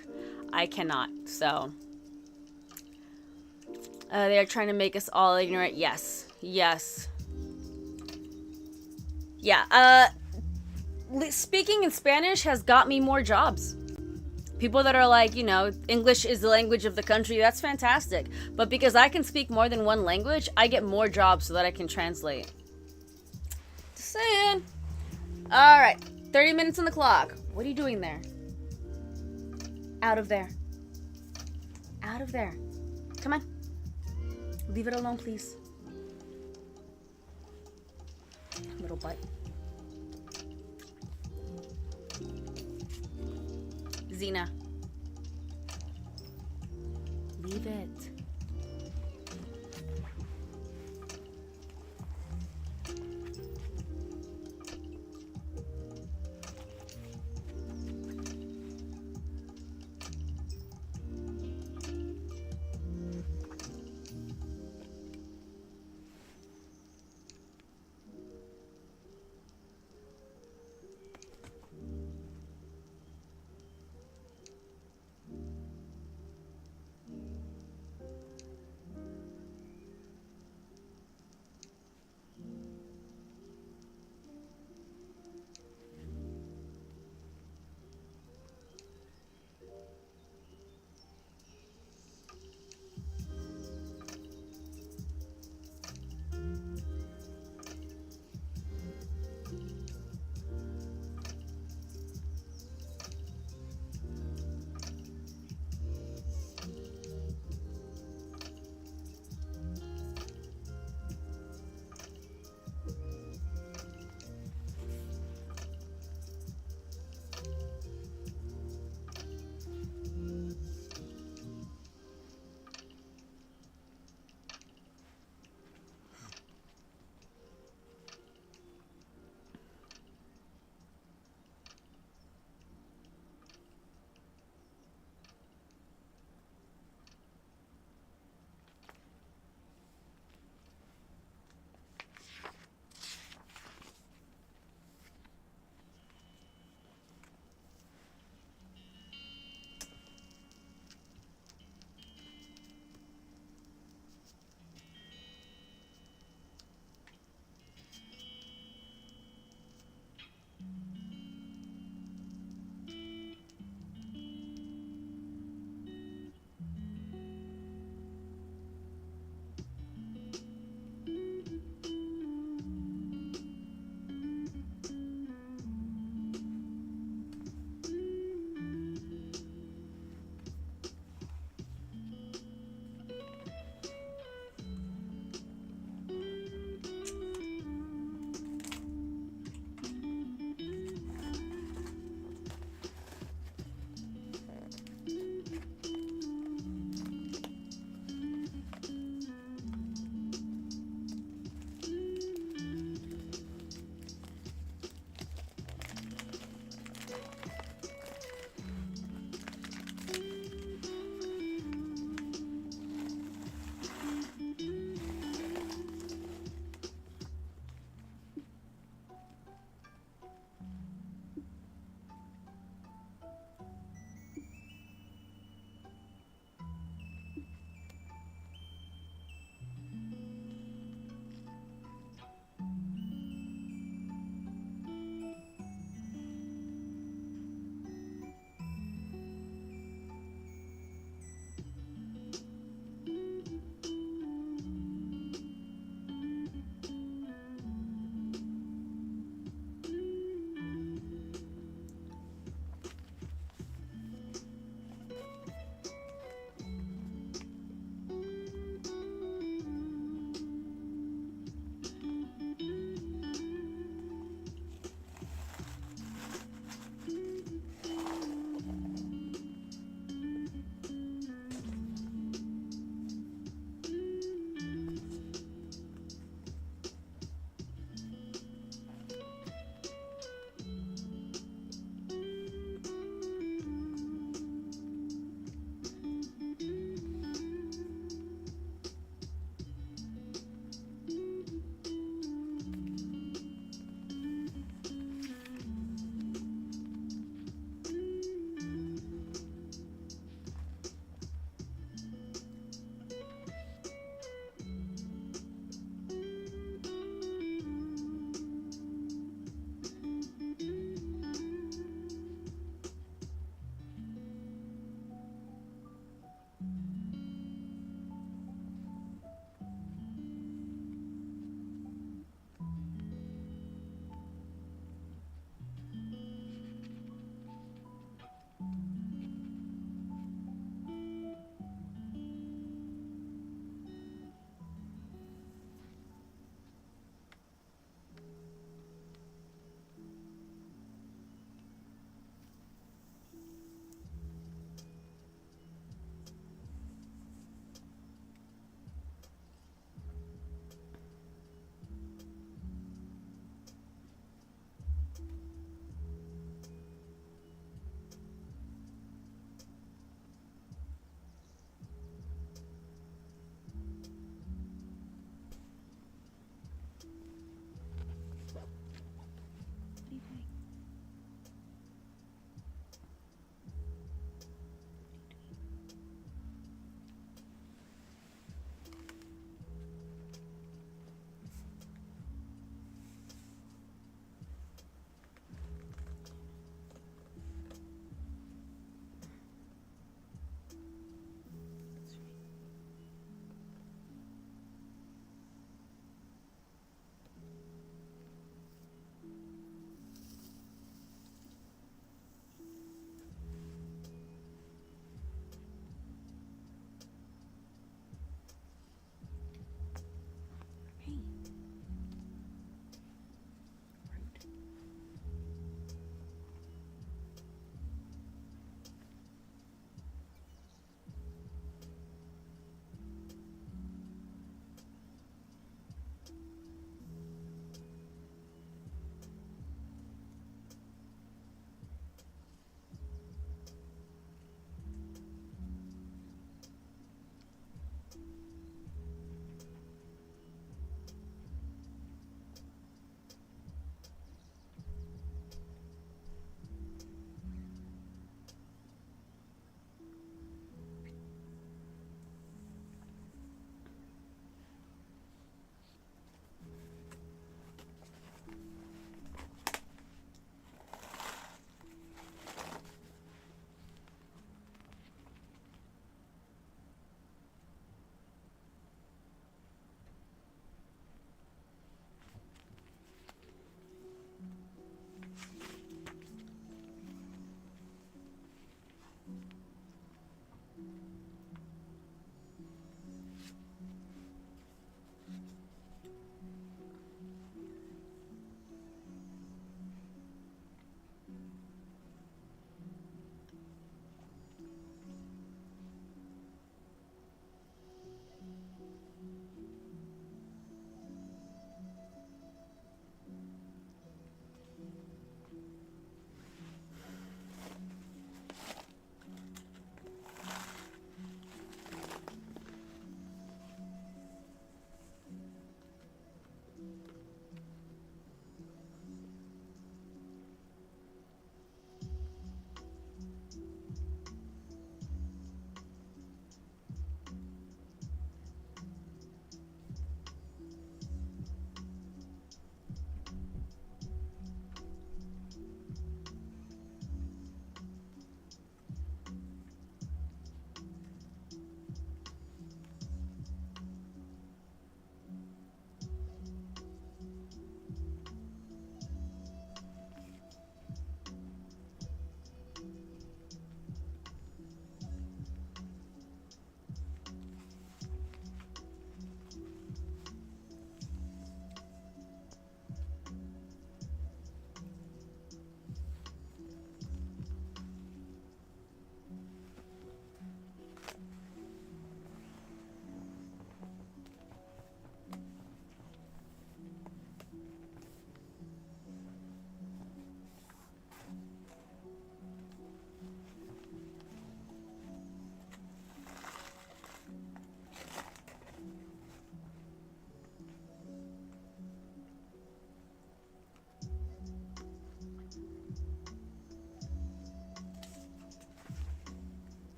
I cannot. So they are trying to make us all ignorant. Yes. Yes. Yeah. Speaking in Spanish has got me more jobs. People that are like, English is the language of the country. That's fantastic. But because I can speak more than one language, I get more jobs so that I can translate. Just saying. All right. 30 minutes on the clock. What are you doing there? Out of there. Out of there. Come on. Leave it alone, please. Little butt. Xena. Leave it.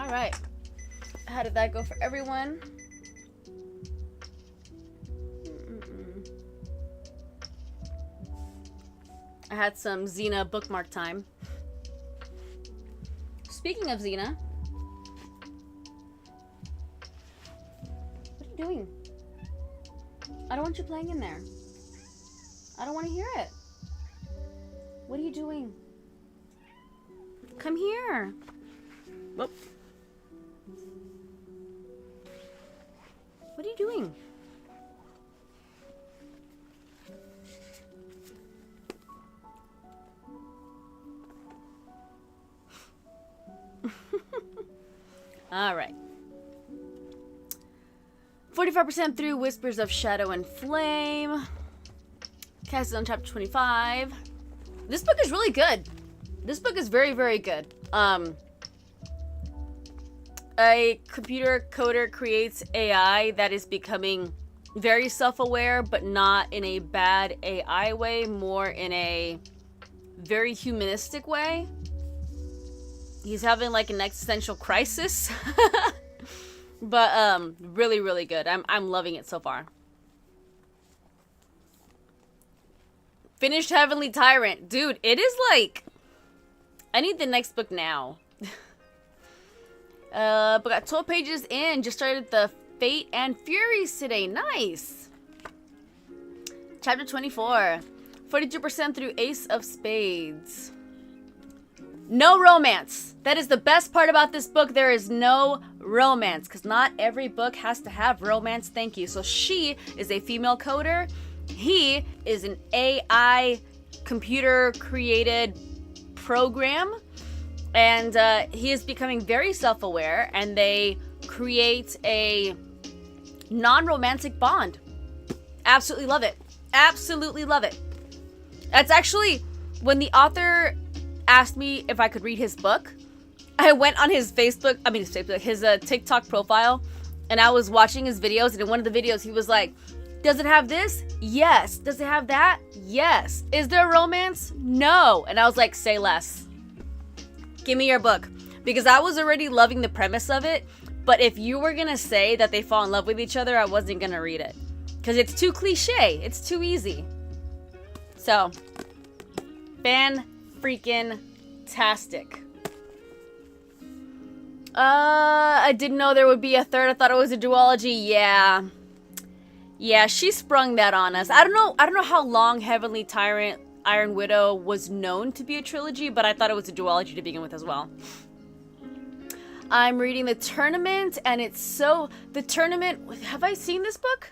All right. How did that go for everyone? I had some Xena bookmark time. Speaking of Xena, what are you doing? I don't want you playing in there. I don't want to hear it. What are you doing? Come here. Whoop. What are you doing? All right. 45% through Whispers of Shadow and Flame. Cast on chapter 25. This book is really good. This book is very, very good. A computer coder creates AI that is becoming very self-aware, but not in a bad AI way, more in a very humanistic way. He's having like an existential crisis. But really, really good. I'm loving it so far. Finished Heavenly Tyrant. Dude, it is like, I need the next book now. But got 12 pages in. Just started the Fate and Furies today. Nice. Chapter 24. 42% through Ace of Spades. No romance. That is the best part about this book. There is no romance, because not every book has to have romance. Thank you. So she is a female coder. He is an AI computer created program. And he is becoming very self-aware, and they create a non-romantic bond. Absolutely love it. Absolutely love it. That's actually, when the author asked me if I could read his book, I went on his his TikTok profile, and I was watching his videos, and in one of the videos he was like, does it have this? Yes. Does it have that? Yes. Is there romance? No. And I was like, say less. Give me your book. Because I was already loving the premise of it, but if you were gonna say that they fall in love with each other, I wasn't gonna read it. Because it's too cliche. It's too easy. So, fan-freaking-tastic. I didn't know there would be a third. I thought it was a duology. Yeah, she sprung that on us. I don't know how long Heavenly Tyrant Iron Widow was known to be a trilogy, but I thought it was a duology to begin with as well. I'm reading The Tournament, and it's so... The Tournament... Have I seen this book?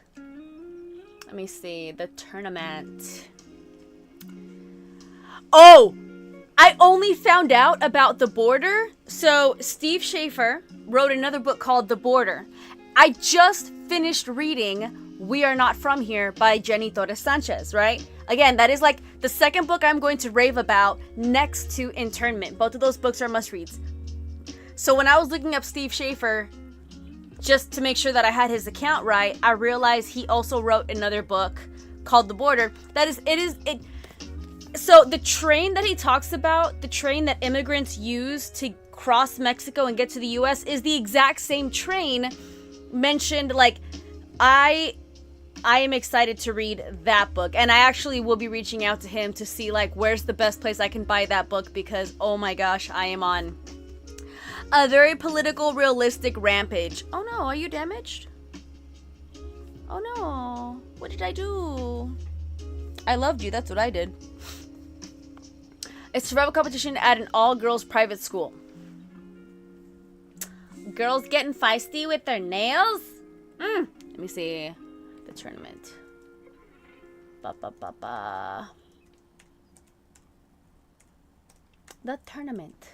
Let me see. The Tournament. Oh! I only found out about The Border. So, Steve Schaefer wrote another book called The Border. I just finished reading We Are Not From Here by Jenny Torres Sanchez, right? Again, that is like the second book I'm going to rave about next to Internment. Both of those books are must-reads. So when I was looking up Steve Schaefer, just to make sure that I had his account right, I realized he also wrote another book called The Border. So the train that he talks about, the train that immigrants use to cross Mexico and get to the US, is the exact same train mentioned. Like, I am excited to read that book, and I actually will be reaching out to him to see like where's the best place I can buy that book, because oh my gosh, I am on a very political, realistic rampage. Oh no, are you damaged? Oh no, what did I do? I loved you, that's what I did. A survival competition at an all-girls private school. Girls getting feisty with their nails? Let me see. The Tournament. The Tournament.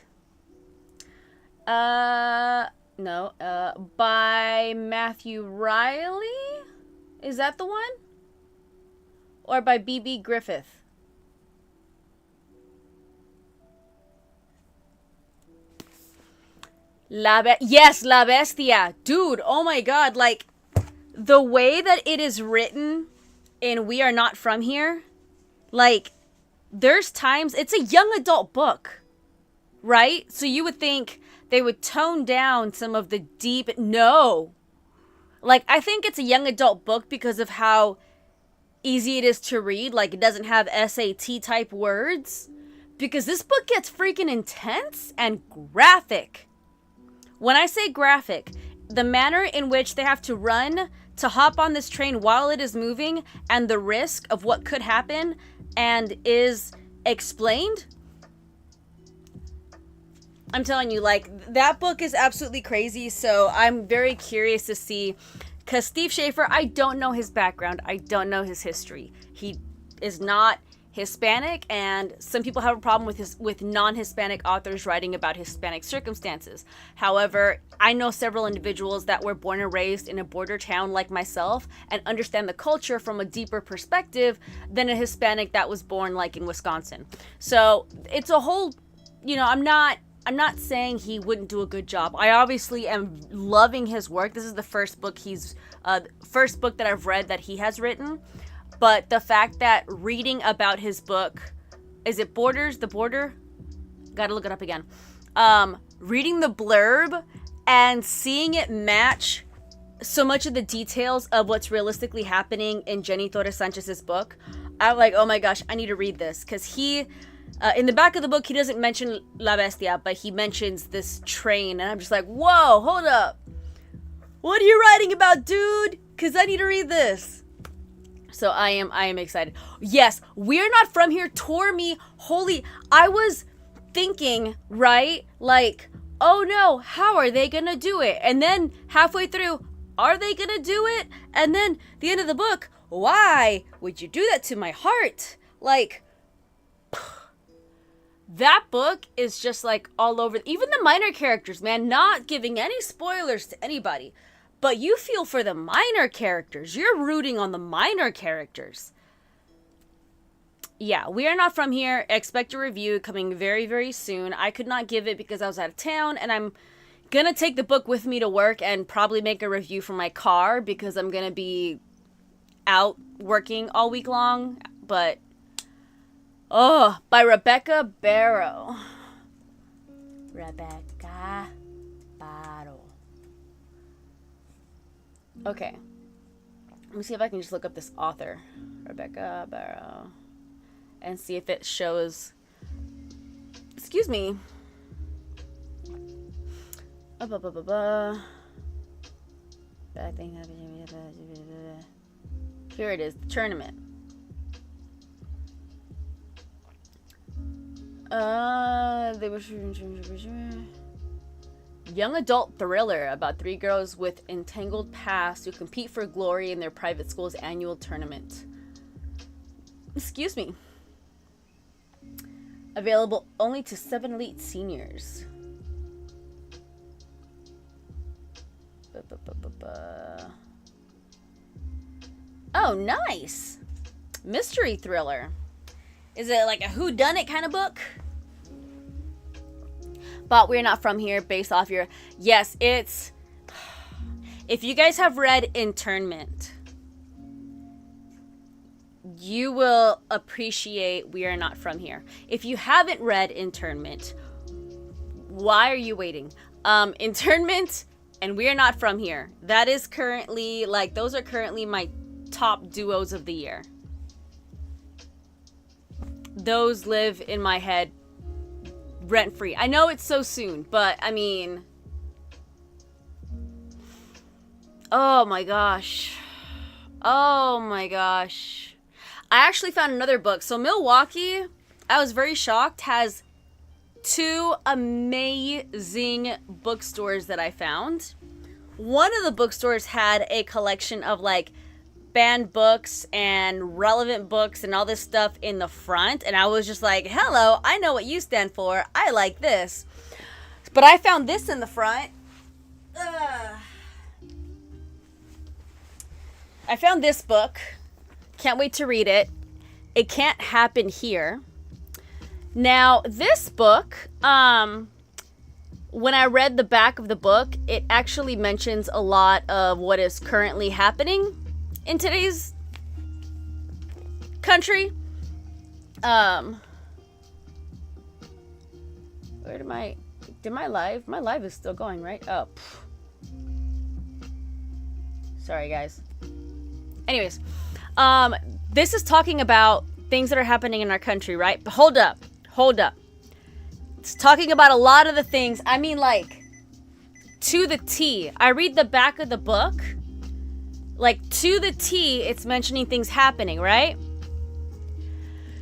No. By Matthew Riley? Is that the one? Or by B.B. Griffith? Yes, La Bestia. Dude, oh my god, like, the way that it is written in We Are Not From Here, like, there's times, it's a young adult book, right? So you would think they would tone down some of the deep, no. Like, I think it's a young adult book because of how easy it is to read. Like, it doesn't have SAT type words. Because this book gets freaking intense and graphic. When I say graphic, the manner in which they have to run to hop on this train while it is moving and the risk of what could happen and is explained. I'm telling you, like, that book is absolutely crazy. So I'm very curious to see, because Steve Schaefer, I don't know his background. I don't know his history. He is not Hispanic, and some people have a problem with non-Hispanic authors writing about Hispanic circumstances. However, I know several individuals that were born and raised in a border town like myself and understand the culture from a deeper perspective than a Hispanic that was born like in Wisconsin. So it's a whole, I'm not saying he wouldn't do a good job. I obviously am loving his work. This is the first book that I've read that he has written. But the fact that reading about his book, is it Borders? The Border? Gotta look it up again. Reading the blurb and seeing it match so much of the details of what's realistically happening in Jenny Torres Sanchez's book, I'm like, oh my gosh, I need to read this. Because he, in the back of the book, he doesn't mention La Bestia, but he mentions this train. And I'm just like, whoa, hold up. What are you writing about, dude? Because I need to read this. So I am excited. Yes, We're Not From Here tore me. Holy, I was thinking, right? Like, oh no, how are they gonna do it? And then halfway through, are they gonna do it? And then the end of the book, why would you do that to my heart? Like, that book is just like all over. Even the minor characters, man, not giving any spoilers to anybody. But you feel for the minor characters. You're rooting on the minor characters. Yeah, We Are Not From Here. Expect a review coming very, very soon. I could not give it because I was out of town. And I'm going to take the book with me to work and probably make a review from my car because I'm going to be out working all week long. But, by Rebecca Barrow. Rebecca Barrow. Okay. Let me see if I can just look up this author, Rebecca Barrow, and see if it shows. Excuse me. Here it is, the tournament. They were young adult thriller about 3 girls with entangled pasts who compete for glory in their private school's annual tournament. Excuse me. Available only to 7 elite seniors. Oh, nice. Mystery thriller. Is it like a whodunit kind of book? But We're Not From Here, based off your... Yes, it's... If you guys have read Internment, you will appreciate We Are Not From Here. If you haven't read Internment, why are you waiting? Internment and We Are Not From Here. That is currently, like, those are currently my top duos of the year. Those live in my head rent-free. I know it's so soon, but I mean, oh my gosh. Oh my gosh. I actually found another book. So Milwaukee, I was very shocked, has 2 amazing bookstores that I found. One of the bookstores had a collection of like banned books and relevant books and all this stuff in the front, and I was just like, hello, I know what you stand for. I like this. But I found this in the front. I found this book. Can't wait to read it. It Can't Happen Here. Now, this book, when I read the back of the book, it actually mentions a lot of what is currently happening in today's country. Where did my Did my live is still going, right? Oh. Sorry, guys. Anyways, this is talking about things that are happening in our country, right? But hold up. It's talking about a lot of the things. I mean, like, to the T. I read the back of the book. Like, to the T, it's mentioning things happening, right?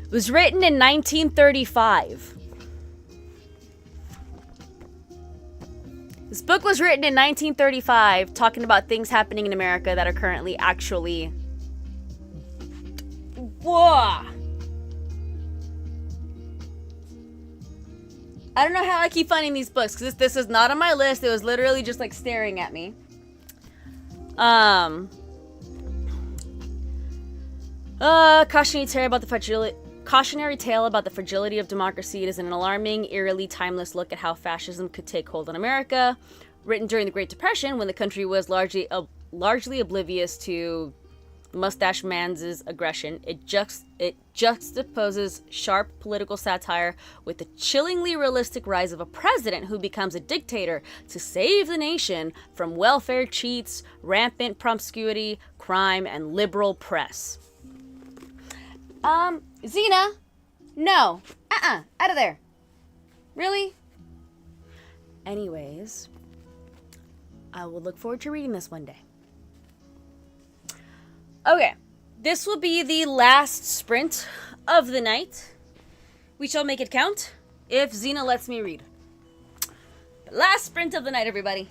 It was written in 1935. This book was written in 1935, talking about things happening in America that are currently actually... Whoa! I don't know how I keep finding these books, because this is not on my list. It was literally just, like, staring at me. Cautionary tale about the fragility of democracy. It is an alarming, eerily timeless look at how fascism could take hold on America. Written during the Great Depression, when the country was largely oblivious to Mustache Man's aggression, it juxtaposes sharp political satire with the chillingly realistic rise of a president who becomes a dictator to save the nation from welfare cheats, rampant promiscuity, crime, and liberal press. Xena, no, out of there. Really? Anyways, I will look forward to reading this one day. Okay, this will be the last sprint of the night. We shall make it count if Xena lets me read. The last sprint of the night, everybody.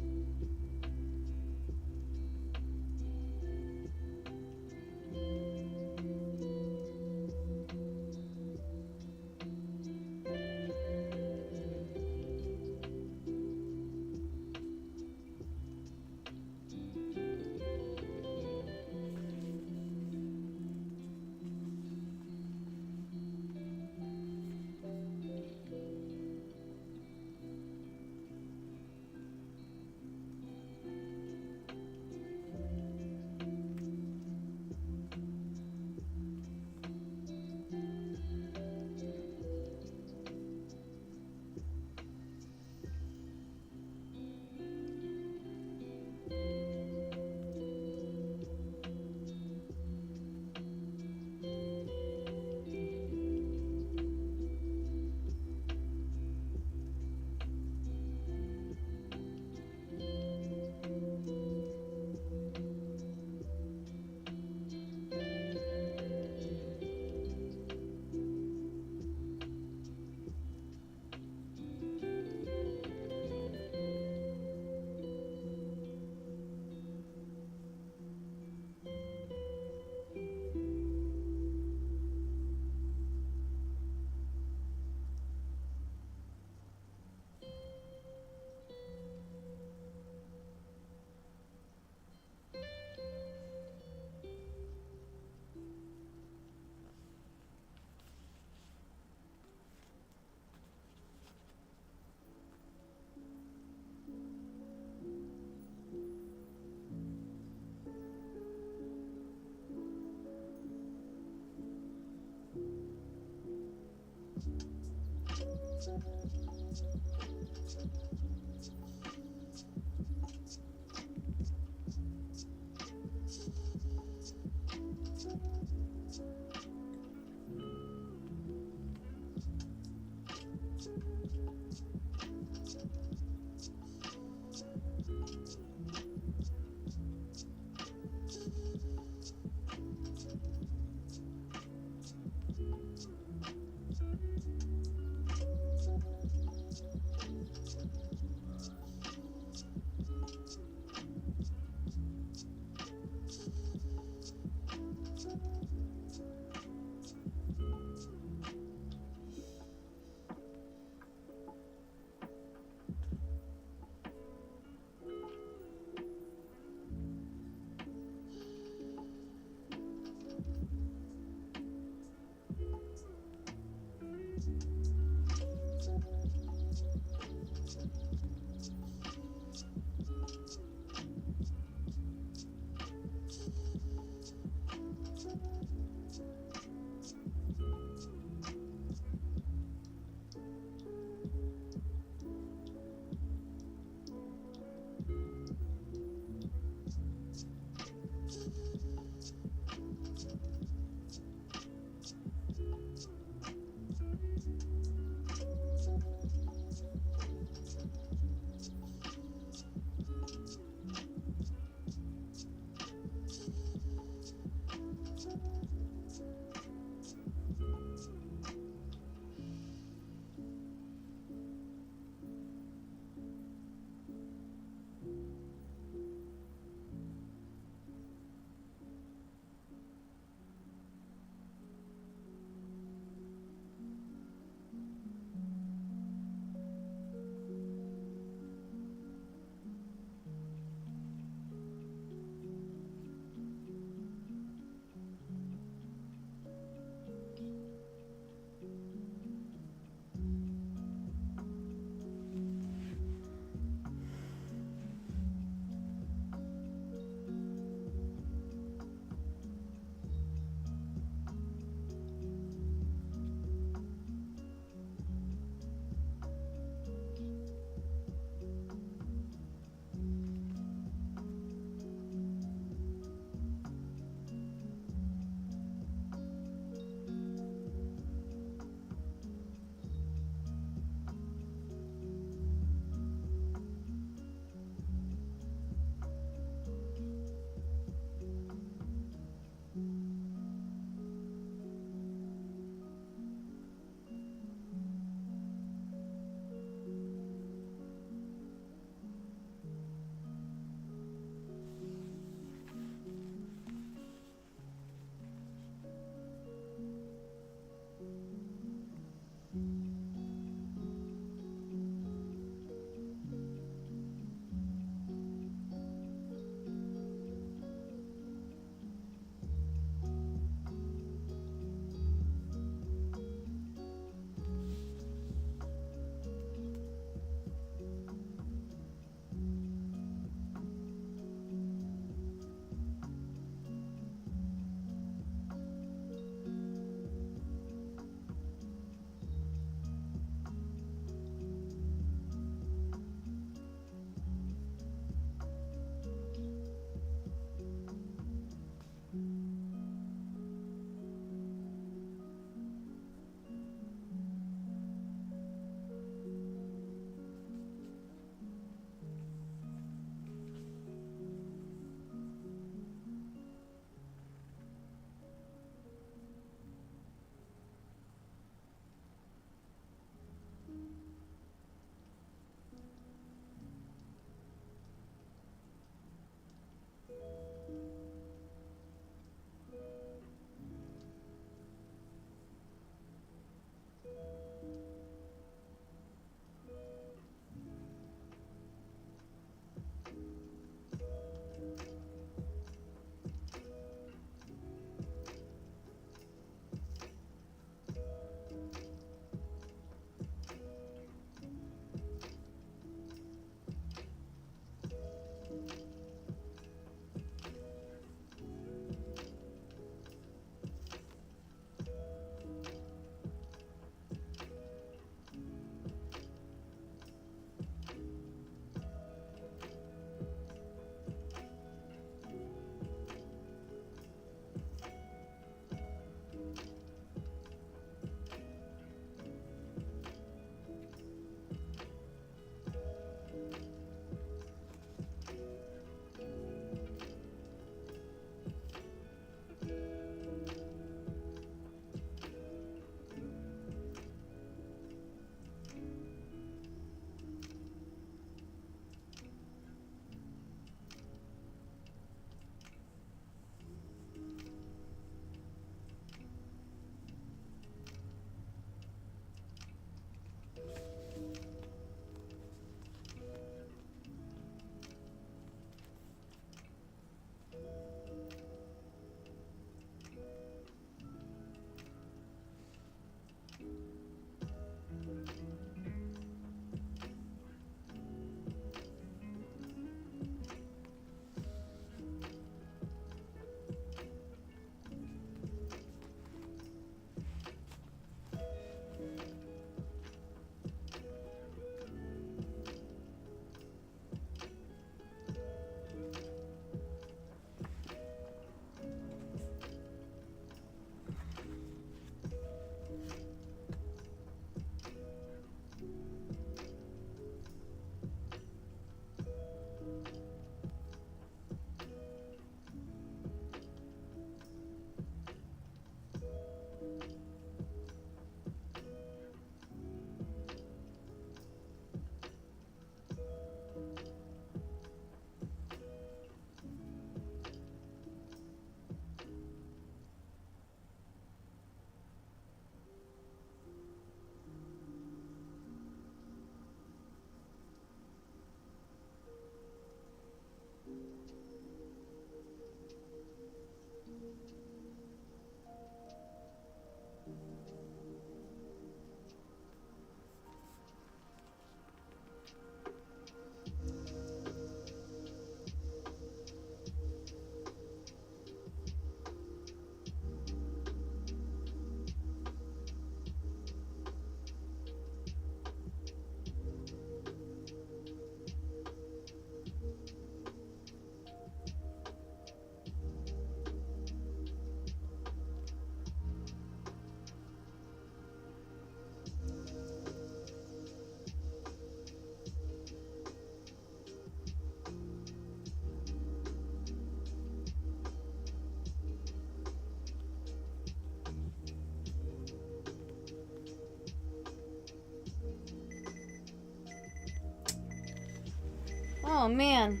Oh, man.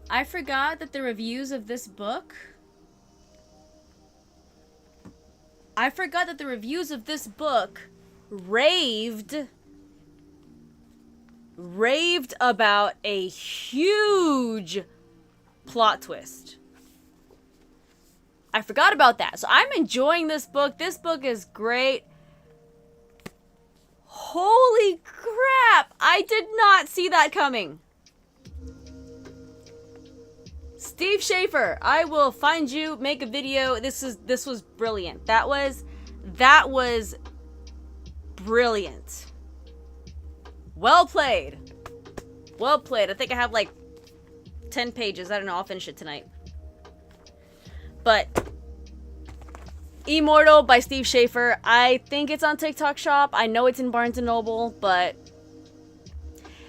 I forgot that the reviews of this book... raved about a huge plot twist. I forgot about that. So I'm enjoying this book. This book is great. Holy crap! I did not see that coming. Steve Schaefer, I will find you, make a video. This was brilliant. That was brilliant. Well played. Well played. I think I have like 10 pages. I don't know. I'll finish it tonight. But eMortal by Steve Schaefer. I think it's on TikTok Shop. I know it's in Barnes & Noble, but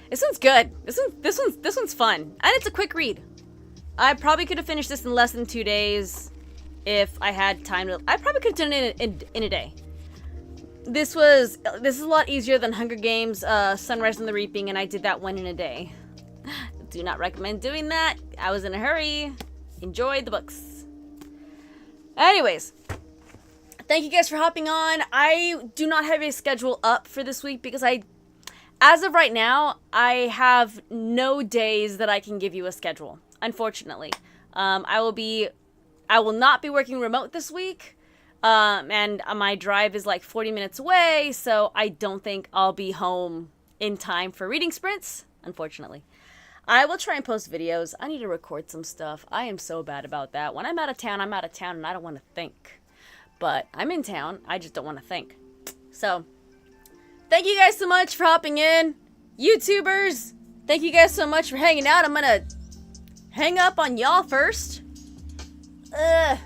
this one's good. This one's fun. And it's a quick read. I probably could have finished this in less than 2 days if I had time to. I probably could have done it in a day. This is a lot easier than Hunger Games, Sunrise and the Reaping, and I did that one in a day. Do not recommend doing that. I was in a hurry. Enjoyed the books. Anyways, thank you guys for hopping on. I do not have a schedule up for this week because as of right now, I have no days that I can give you a schedule, unfortunately. I will not be working remote this week. And my drive is like 40 minutes away, so I don't think I'll be home in time for reading sprints, unfortunately. I will try and post videos. I need to record some stuff. I am so bad about that. When I'm out of town, I'm out of town and I don't want to think. But I'm in town, I just don't want to think. So, thank you guys so much for hopping in. YouTubers, thank you guys so much for hanging out. I'm gonna hang up on y'all first. Ugh.